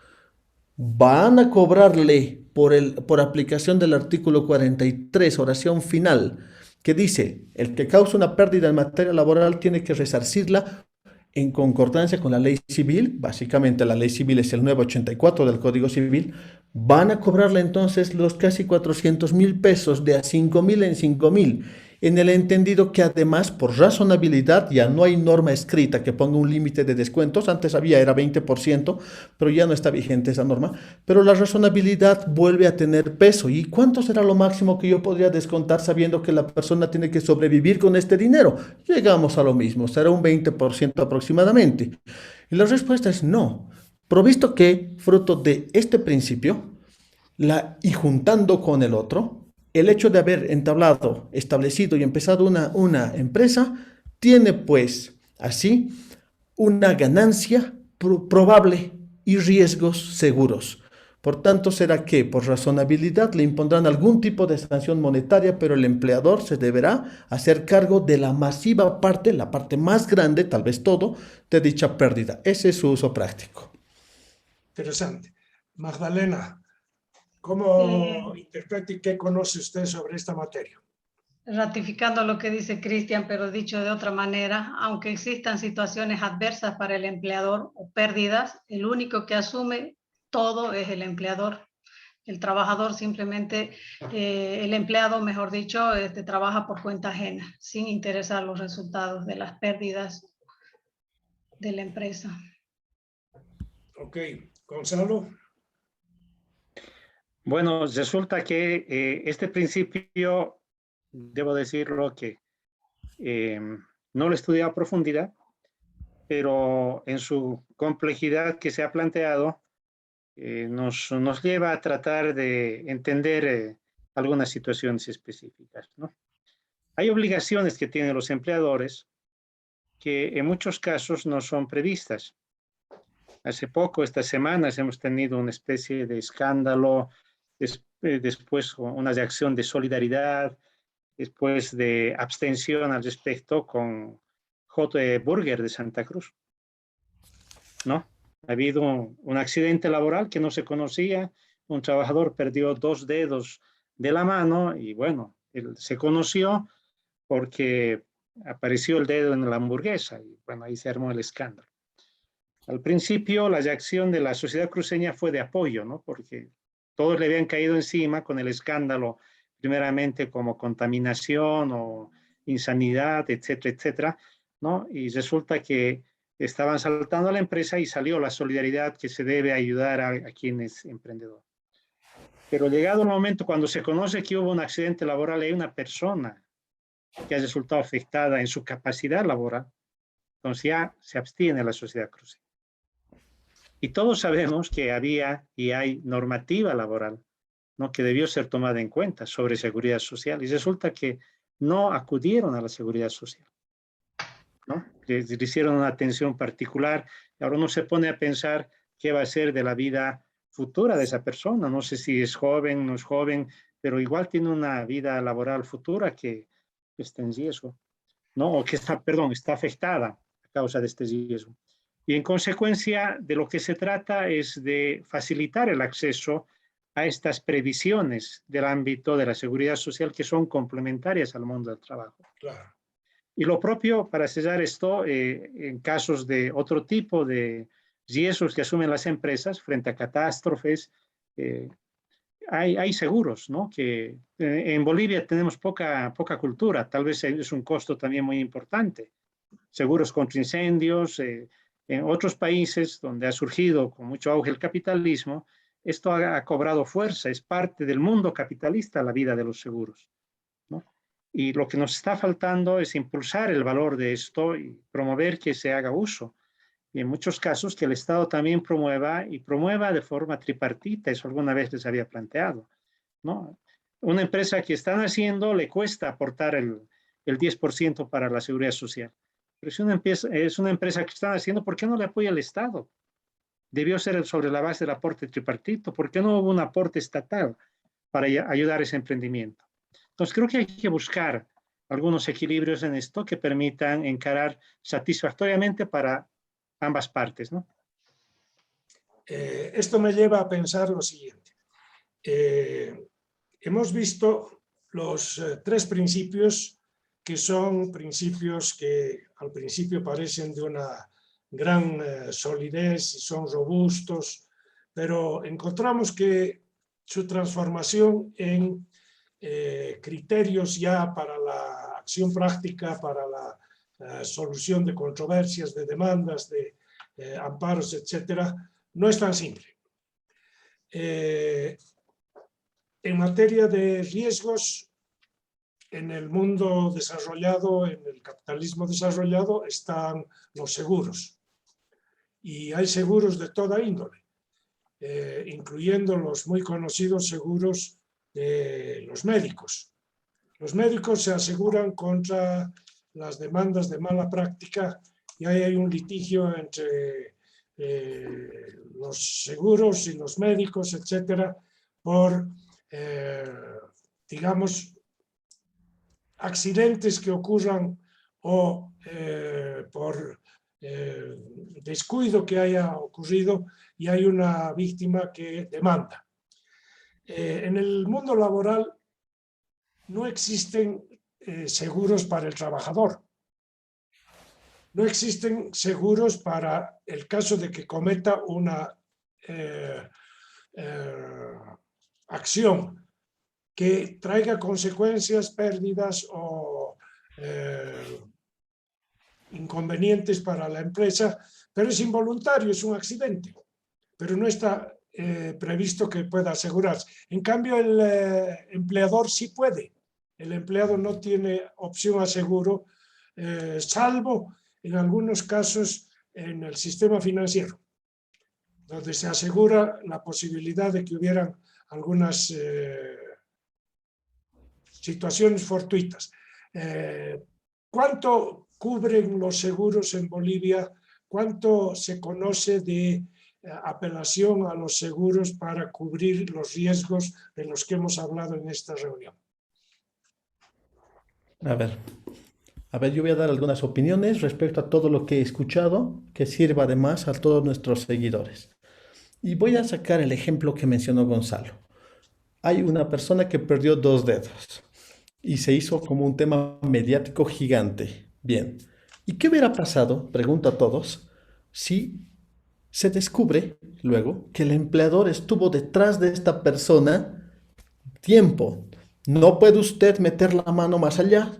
Van a cobrarle por aplicación del artículo 43, oración final, que dice, el que causa una pérdida en materia laboral tiene que resarcirla en concordancia con la ley civil. Básicamente la ley civil es el 984 del Código Civil. Van a cobrarle entonces los casi 400.000 pesos de a 5.000 en 5.000, en el entendido que además por razonabilidad ya no hay norma escrita que ponga un límite de descuentos. Antes había, era 20%, pero ya no está vigente esa norma. Pero la razonabilidad vuelve a tener peso. ¿Y cuánto será lo máximo que yo podría descontar sabiendo que la persona tiene que sobrevivir con este dinero? Llegamos a lo mismo, será un 20% aproximadamente. Y la respuesta es no. Provisto que, fruto de este principio, y juntando con el otro, el hecho de haber entablado, establecido y empezado una empresa, tiene pues así una ganancia probable y riesgos seguros. Por tanto, será que por razonabilidad le impondrán algún tipo de sanción monetaria, pero el empleador se deberá hacer cargo de la masiva parte, la parte más grande, tal vez todo, de dicha pérdida. Ese es su uso práctico.
Interesante. Magdalena, ¿cómo interpreta y qué conoce usted sobre esta materia?
Ratificando lo que dice Cristian, pero dicho de otra manera, aunque existan situaciones adversas para el empleador o pérdidas, el único que asume todo es el empleador. El trabajador simplemente, el empleado, mejor dicho, trabaja por cuenta ajena, sin interesar los resultados de las pérdidas de la empresa.
Ok, Gonzalo.
Bueno, resulta que este principio, debo decirlo que no lo he estudiado a profundidad, pero en su complejidad que se ha planteado, nos lleva a tratar de entender algunas situaciones específicas, ¿no? Hay obligaciones que tienen los empleadores que en muchos casos no son previstas. Hace poco, estas semanas, hemos tenido una especie de escándalo, después una reacción de solidaridad, después de abstención al respecto con J. Burger de Santa Cruz, ¿no? Ha habido un accidente laboral que no se conocía, un trabajador perdió 2 dedos de la mano y bueno, se conoció porque apareció el dedo en la hamburguesa y bueno, ahí se armó el escándalo. Al principio la reacción de la sociedad cruceña fue de apoyo, ¿no? Porque todos le habían caído encima con el escándalo, primeramente como contaminación o insanidad, etcétera, etcétera, ¿no? Y resulta que estaban saltando a la empresa y salió la solidaridad que se debe ayudar a quien es emprendedor. Pero llegado el momento cuando se conoce que hubo un accidente laboral y hay una persona que ha resultado afectada en su capacidad laboral, entonces ya se abstiene la sociedad cruceña. Y todos sabemos que había y hay normativa laboral, ¿no? Que debió ser tomada en cuenta sobre seguridad social. Y resulta que no acudieron a la seguridad social, ¿no? Le hicieron una atención particular. Y ahora uno se pone a pensar qué va a ser de la vida futura de esa persona. No sé si es joven, no es joven, pero igual tiene una vida laboral futura que está en riesgo, ¿no? O que está, perdón, está afectada a causa de este riesgo. Y en consecuencia de lo que se trata es de facilitar el acceso a estas previsiones del ámbito de la seguridad social que son complementarias al mundo del trabajo.
Claro.
Y lo propio, para sellar esto, en casos de otro tipo de riesgos que asumen las empresas frente a catástrofes, hay seguros, ¿no? Que en Bolivia tenemos poca cultura, tal vez es un costo también muy importante. Seguros contra incendios, en otros países donde ha surgido con mucho auge el capitalismo, esto ha cobrado fuerza, es parte del mundo capitalista la vida de los seguros, ¿no? Y lo que nos está faltando es impulsar el valor de esto y promover que se haga uso. Y en muchos casos que el Estado también promueva de forma tripartita, eso alguna vez les había planteado, ¿no? Una empresa que están haciendo le cuesta aportar el 10% para la seguridad social. Pero si es una empresa que están haciendo, ¿por qué no le apoya el Estado? debió ser sobre la base del aporte tripartito. ¿Por qué no hubo un aporte estatal para ayudar a ese emprendimiento? Entonces creo que hay que buscar algunos equilibrios en esto que permitan encarar satisfactoriamente para ambas partes, ¿no?
Esto me lleva a pensar lo siguiente. Hemos visto los 3 principios que son principios que al principio parecen de una gran solidez y son robustos, pero encontramos que su transformación en criterios ya para la acción práctica, para la solución de controversias, de demandas, de amparos, etcétera, no es tan simple. En materia de riesgos, en el mundo desarrollado, en el capitalismo desarrollado, están los seguros. Y hay seguros de toda índole, incluyendo los muy conocidos seguros de los médicos. Los médicos se aseguran contra las demandas de mala práctica y ahí hay un litigio entre los seguros y los médicos, etcétera, por, digamos, accidentes que ocurran o por descuido que haya ocurrido y hay una víctima que demanda. En el mundo laboral no existen seguros para el trabajador. No existen seguros para el caso de que cometa una acción que traiga consecuencias, pérdidas o inconvenientes para la empresa, pero es involuntario, es un accidente, pero no está previsto que pueda asegurarse. En cambio, el empleador sí puede. El empleado no tiene opción a seguro, salvo en algunos casos en el sistema financiero, donde se asegura la posibilidad de que hubieran algunas situaciones fortuitas. ¿Cuánto cubren los seguros en Bolivia? ¿Cuánto se conoce de apelación a los seguros para cubrir los riesgos de los que hemos hablado en esta reunión?
A ver, yo voy a dar algunas opiniones respecto a todo lo que he escuchado, que sirva además a todos nuestros seguidores. Y voy a sacar el ejemplo que mencionó Gonzalo. Hay una persona que perdió 2 dedos y se hizo como un tema mediático gigante. Bien, ¿y qué hubiera pasado, pregunto a todos, si se descubre luego que el empleador estuvo detrás de esta persona tiempo? No puede usted meter la mano más allá.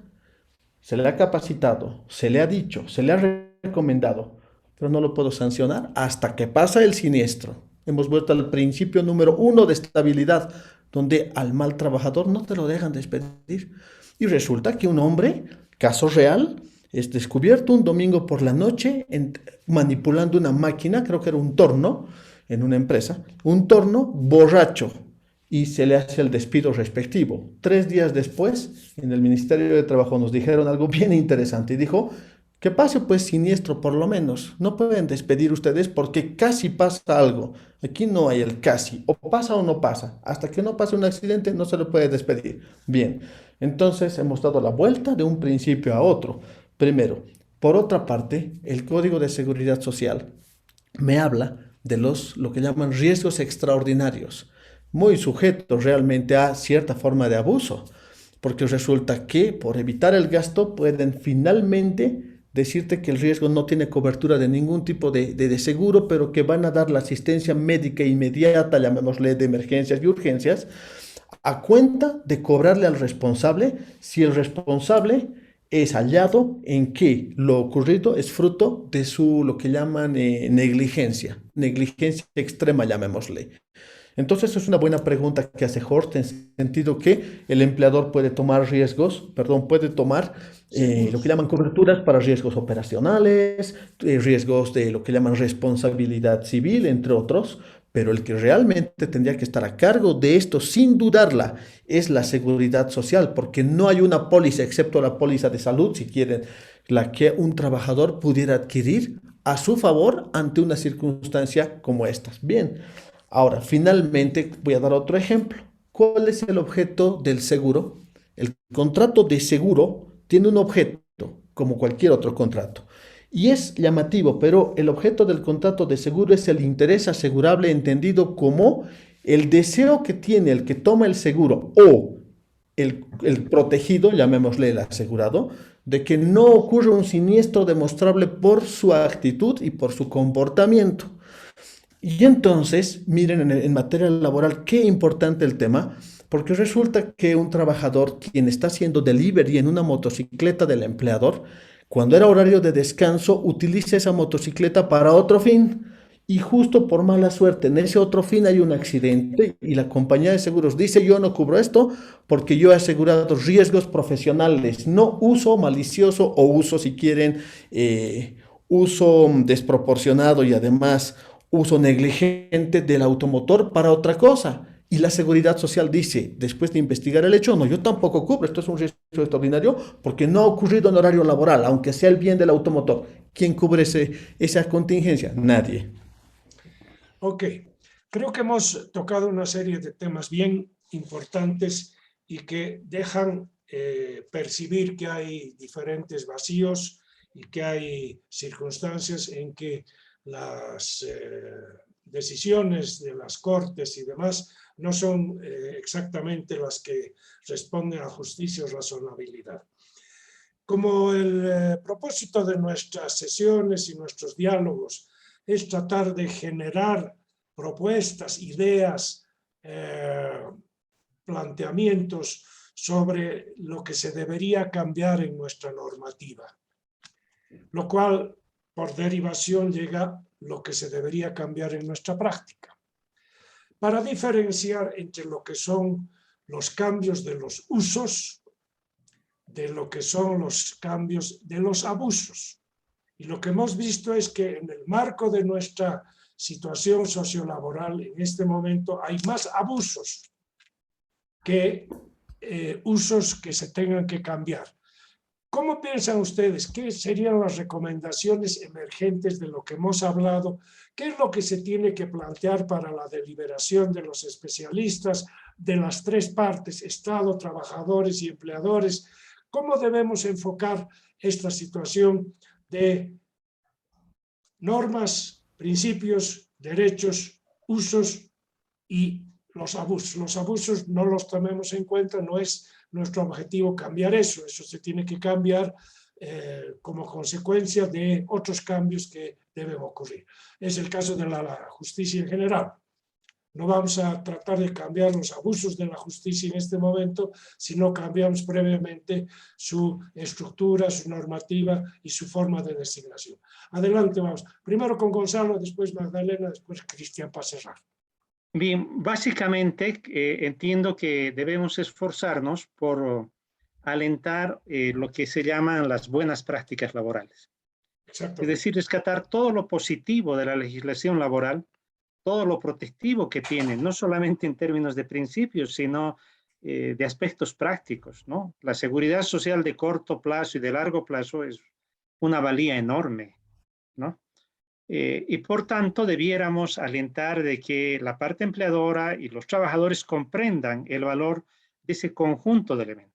Se le ha capacitado, se le ha dicho, se le ha recomendado, pero no lo puedo sancionar hasta que pasa el siniestro. Hemos vuelto al principio número 1 de estabilidad, donde al mal trabajador no te lo dejan despedir. Y resulta que un hombre, caso real, es descubierto un domingo por la noche manipulando una máquina, creo que era un torno en una empresa, un torno borracho, y se le hace el despido respectivo. 3 días después, en el Ministerio de Trabajo nos dijeron algo bien interesante y dijo, que pase pues siniestro por lo menos, no pueden despedir ustedes porque casi pasa algo. Aquí no hay el casi, o pasa o no pasa. Hasta que no pase un accidente no se le puede despedir. Bien, entonces hemos dado la vuelta de un principio a otro. Primero, por otra parte, el Código de Seguridad Social me habla de lo que llaman riesgos extraordinarios, muy sujetos realmente a cierta forma de abuso, porque resulta que por evitar el gasto pueden finalmente decirte que el riesgo no tiene cobertura de ningún tipo de seguro, pero que van a dar la asistencia médica inmediata, llamémosle de emergencias y urgencias, a cuenta de cobrarle al responsable si el responsable es hallado en que lo ocurrido es fruto de lo que llaman negligencia extrema, llamémosle. Entonces es una buena pregunta que hace Horst, en sentido que el empleador puede tomar puede tomar lo que llaman coberturas para riesgos operacionales, riesgos de lo que llaman responsabilidad civil, entre otros, pero el que realmente tendría que estar a cargo de esto, sin dudarla, es la seguridad social, porque no hay una póliza, excepto la póliza de salud, si quieren, la que un trabajador pudiera adquirir a su favor ante una circunstancia como estas. Bien, ahora finalmente voy a dar otro ejemplo. ¿Cuál es el objeto del seguro? El contrato de seguro tiene un objeto, como cualquier otro contrato. Y es llamativo, pero el objeto del contrato de seguro es el interés asegurable entendido como el deseo que tiene el que toma el seguro o el protegido, llamémosle el asegurado, de que no ocurra un siniestro demostrable por su actitud y por su comportamiento. Y entonces, miren en materia laboral, qué importante el tema, porque resulta que un trabajador, quien está haciendo delivery en una motocicleta del empleador, cuando era horario de descanso, utiliza esa motocicleta para otro fin. Y justo por mala suerte, en ese otro fin hay un accidente y la compañía de seguros dice, yo no cubro esto porque yo he asegurado riesgos profesionales, no uso malicioso o uso, si quieren, uso desproporcionado y además uso negligente del automotor para otra cosa. Y la Seguridad Social dice, después de investigar el hecho, no, yo tampoco cubro, esto es un riesgo extraordinario porque no ha ocurrido en horario laboral, aunque sea el bien del automotor. ¿Quién cubre esa contingencia? Nadie.
Ok, creo que hemos tocado una serie de temas bien importantes y que dejan percibir que hay diferentes vacíos y que hay circunstancias en que las decisiones de las cortes y demás no son exactamente las que responden a justicia o razonabilidad. Como el propósito de nuestras sesiones y nuestros diálogos es tratar de generar propuestas, ideas, planteamientos sobre lo que se debería cambiar en nuestra normativa, lo cual por derivación llega lo que se debería cambiar en nuestra práctica. Para diferenciar entre lo que son los cambios de los usos de lo que son los cambios de los abusos. Y lo que hemos visto es que en el marco de nuestra situación sociolaboral en este momento hay más abusos que usos que se tengan que cambiar. ¿Cómo piensan ustedes? ¿Qué serían las recomendaciones emergentes de lo que hemos hablado? ¿Qué es lo que se tiene que plantear para la deliberación de los especialistas de las tres partes, Estado, trabajadores y empleadores? ¿Cómo debemos enfocar esta situación de normas, principios, derechos, usos y los abusos? Los abusos no los tomemos en cuenta, no es nuestro objetivo cambiar eso, eso se tiene que cambiar como consecuencia de otros cambios que deben ocurrir. Es el caso de la justicia en general. No vamos a tratar de cambiar los abusos de la justicia en este momento si no cambiamos previamente su estructura, su normativa y su forma de designación. Adelante, vamos. Primero con Gonzalo, después Magdalena, después Cristian para cerrar.
Bien, básicamente entiendo que debemos esforzarnos por alentar lo que se llaman las buenas prácticas laborales. Es decir, rescatar todo lo positivo de la legislación laboral, todo lo protectivo que tiene, no solamente en términos de principios, sino de aspectos prácticos, ¿no? La seguridad social de corto plazo y de largo plazo es una valía enorme, ¿no? Y por tanto debiéramos alentar de que la parte empleadora y los trabajadores comprendan el valor de ese conjunto de elementos.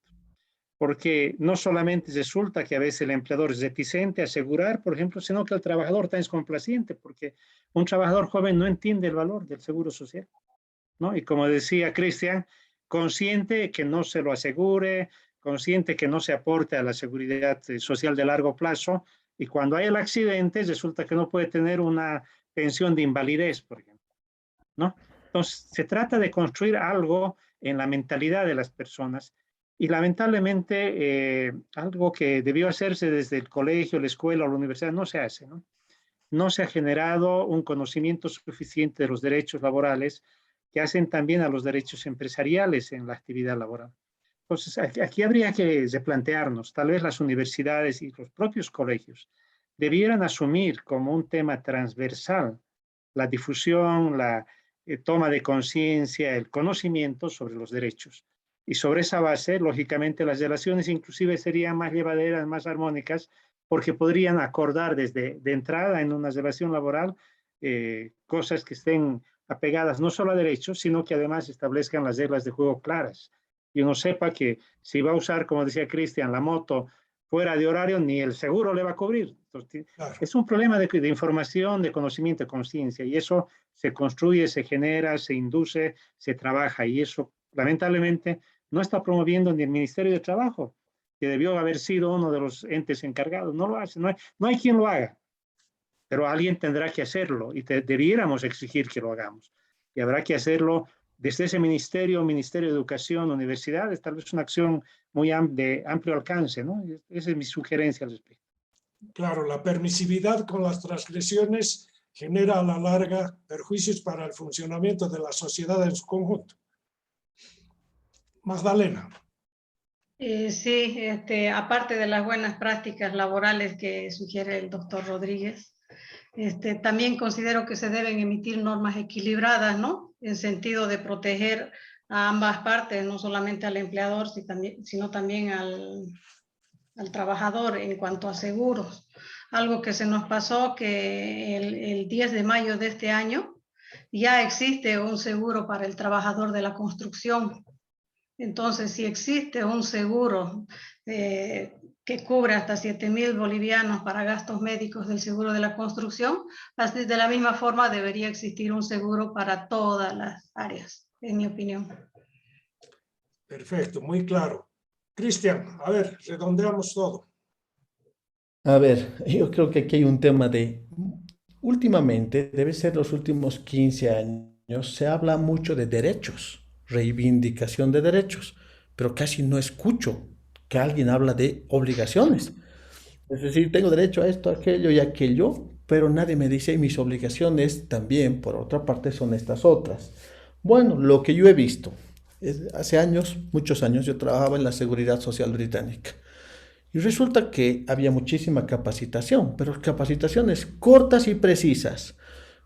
Porque no solamente resulta que a veces el empleador es reticente a asegurar, por ejemplo, sino que el trabajador también es complaciente, porque un trabajador joven no entiende el valor del seguro social, ¿no? Y como decía Cristian, consciente que no se lo asegure, consciente que no se aporte a la seguridad social de largo plazo, y cuando hay el accidente resulta que no puede tener una pensión de invalidez, por ejemplo, ¿no? Entonces, se trata de construir algo en la mentalidad de las personas y lamentablemente algo que debió hacerse desde el colegio, la escuela o la universidad no se hace, ¿no? No se ha generado un conocimiento suficiente de los derechos laborales que hacen también a los derechos empresariales en la actividad laboral. Entonces, aquí habría que replantearnos, tal vez las universidades y los propios colegios debieran asumir como un tema transversal la difusión, la toma de conciencia, el conocimiento sobre los derechos. Y sobre esa base, lógicamente, las relaciones inclusive serían más llevaderas, más armónicas, porque podrían acordar desde de entrada en una relación laboral cosas que estén apegadas no solo a derechos, sino que además establezcan las reglas de juego claras. Y uno sepa que si va a usar, como decía Cristian, la moto fuera de horario, ni el seguro le va a cubrir. Entonces,
Claro.
es un problema de información, de conocimiento, de conciencia, y eso se construye, se genera, se induce, se trabaja, y eso lamentablemente no está promoviendo ni el Ministerio de Trabajo, que debió haber sido uno de los entes encargados. No lo hace, no hay quien lo haga, pero alguien tendrá que hacerlo y debiéramos exigir que lo hagamos. Y habrá que hacerlo desde ese ministerio, Ministerio de Educación, universidades, tal vez una acción muy de amplio alcance, ¿no? Esa es mi sugerencia al respecto.
Claro, la permisividad con las transgresiones genera a la larga perjuicios para el funcionamiento de la sociedad en su conjunto. Magdalena.
Sí, aparte de las buenas prácticas laborales que sugiere el doctor Rodríguez, también considero que se deben emitir normas equilibradas, ¿no? En sentido de proteger a ambas partes, no solamente al empleador, sino también al trabajador en cuanto a seguros. Algo que se nos pasó que el 10 de mayo de este año ya existe un seguro para el trabajador de la construcción. Entonces, si existe un seguro que cubre hasta 7.000 bolivianos para gastos médicos del seguro de la construcción, así de la misma forma debería existir un seguro para todas las áreas, en mi opinión.
Perfecto, muy claro. Cristian, a ver, redondeamos todo.
A ver, yo creo que aquí hay un tema de, últimamente, debe ser los últimos 15 años, se habla mucho de derechos, reivindicación de derechos, pero casi no escucho que alguien habla de obligaciones. Es decir, tengo derecho a esto, a aquello y aquello, pero nadie me dice, y mis obligaciones también, por otra parte, son estas otras. Bueno, lo que yo he visto, hace años, muchos años, yo trabajaba en la Seguridad Social Británica. Y resulta que había muchísima capacitación, pero capacitaciones cortas y precisas,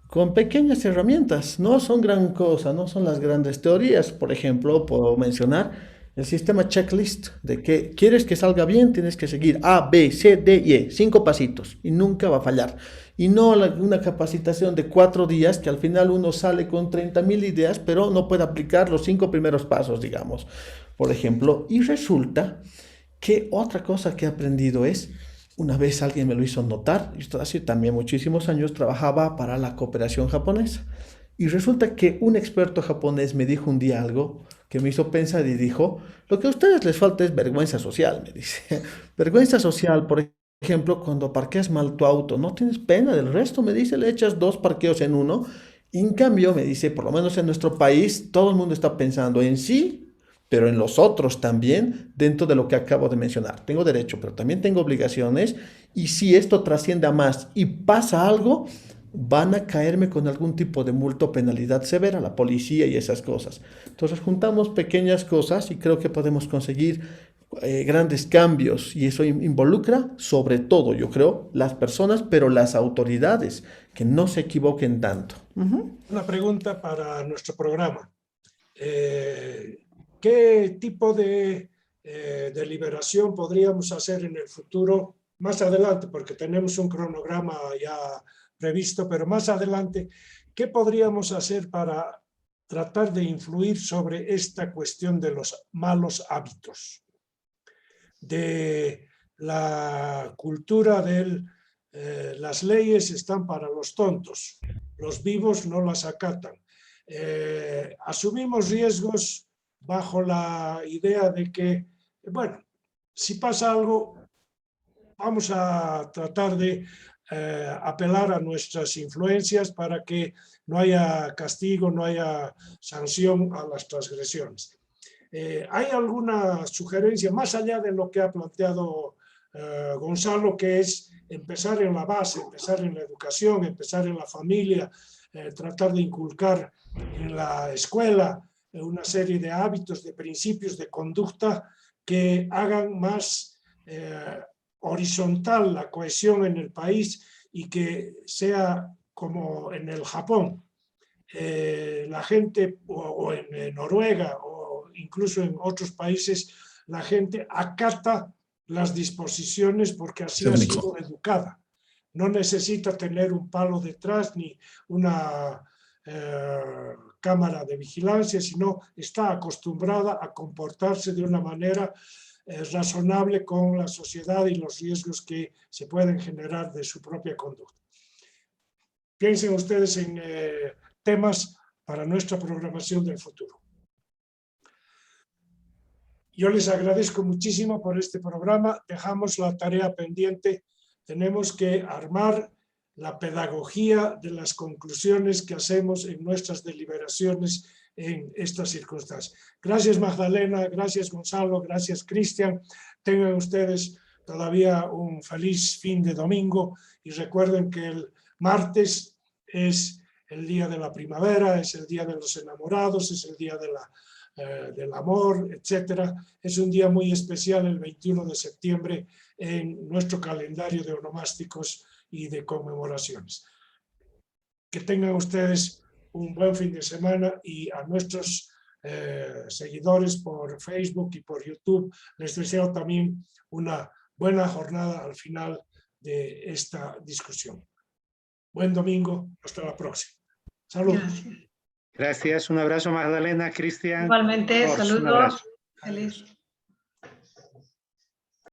con pequeñas herramientas. No son gran cosa, no son las grandes teorías. Por ejemplo, puedo mencionar el sistema checklist, de que quieres que salga bien, tienes que seguir A, B, C, D y E, 5 pasitos, y nunca va a fallar. Y no una capacitación de 4 días, que al final uno sale con 30.000 ideas, pero no puede aplicar los 5 primeros pasos, digamos, por ejemplo. Y resulta que otra cosa que he aprendido es, una vez alguien me lo hizo notar, esto hace también muchísimos años, trabajaba para la cooperación japonesa. Y resulta que un experto japonés me dijo un día algo que me hizo pensar y dijo, lo que a ustedes les falta es vergüenza social, me dice. Vergüenza social, por ejemplo, cuando parqueas mal tu auto, no tienes pena del resto, me dice, le echas 2 parqueos en uno. Y en cambio, me dice, por lo menos en nuestro país, todo el mundo está pensando en sí, pero en los otros también, dentro de lo que acabo de mencionar. Tengo derecho, pero también tengo obligaciones, y si esto trasciende a más y pasa algo, van a caerme con algún tipo de multa o penalidad severa, la policía y esas cosas. Entonces juntamos pequeñas cosas y creo que podemos conseguir grandes cambios, y eso involucra sobre todo, yo creo, las personas, pero las autoridades, que no se equivoquen tanto.
Una pregunta para nuestro programa. ¿Qué tipo de deliberación podríamos hacer en el futuro, más adelante, porque tenemos un cronograma ya previsto, pero más adelante, qué podríamos hacer para tratar de influir sobre esta cuestión de los malos hábitos, de la cultura de las leyes están para los tontos, los vivos no las acatan? Asumimos riesgos bajo la idea de que, bueno, si pasa algo, vamos a tratar de apelar a nuestras influencias para que no haya castigo, no haya sanción a las transgresiones. ¿Hay alguna sugerencia más allá de lo que ha planteado Gonzalo, que es empezar en la base, empezar en la educación, empezar en la familia, tratar de inculcar en la escuela una serie de hábitos, de principios, de conducta que hagan más horizontal la cohesión en el país y que sea como en el Japón? La gente, o en Noruega, o incluso en otros países, la gente acata las disposiciones porque así ha sido educada. No necesita tener un palo detrás ni una cámara de vigilancia, sino está acostumbrada a comportarse de una manera razonable con la sociedad y los riesgos que se pueden generar de su propia conducta. Piensen ustedes en temas para nuestra programación del futuro. Yo les agradezco muchísimo por este programa. Dejamos la tarea pendiente. Tenemos que armar la pedagogía de las conclusiones que hacemos en nuestras deliberaciones en estas circunstancias. Gracias Magdalena, gracias Gonzalo, gracias Cristian. Tengan ustedes todavía un feliz fin de domingo y recuerden que el martes es el día de la primavera, es el día de los enamorados, es el día del amor, etc. Es un día muy especial, el 21 de septiembre, en nuestro calendario de onomásticos y de conmemoraciones. Que tengan ustedes un buen fin de semana y a nuestros seguidores por Facebook y por YouTube les deseo también una buena jornada al final de esta discusión. Buen domingo, hasta la próxima. Saludos.
Gracias.
Gracias, un abrazo Magdalena, Cristian.
Igualmente,
Un
saludos.
abrazo.
Feliz.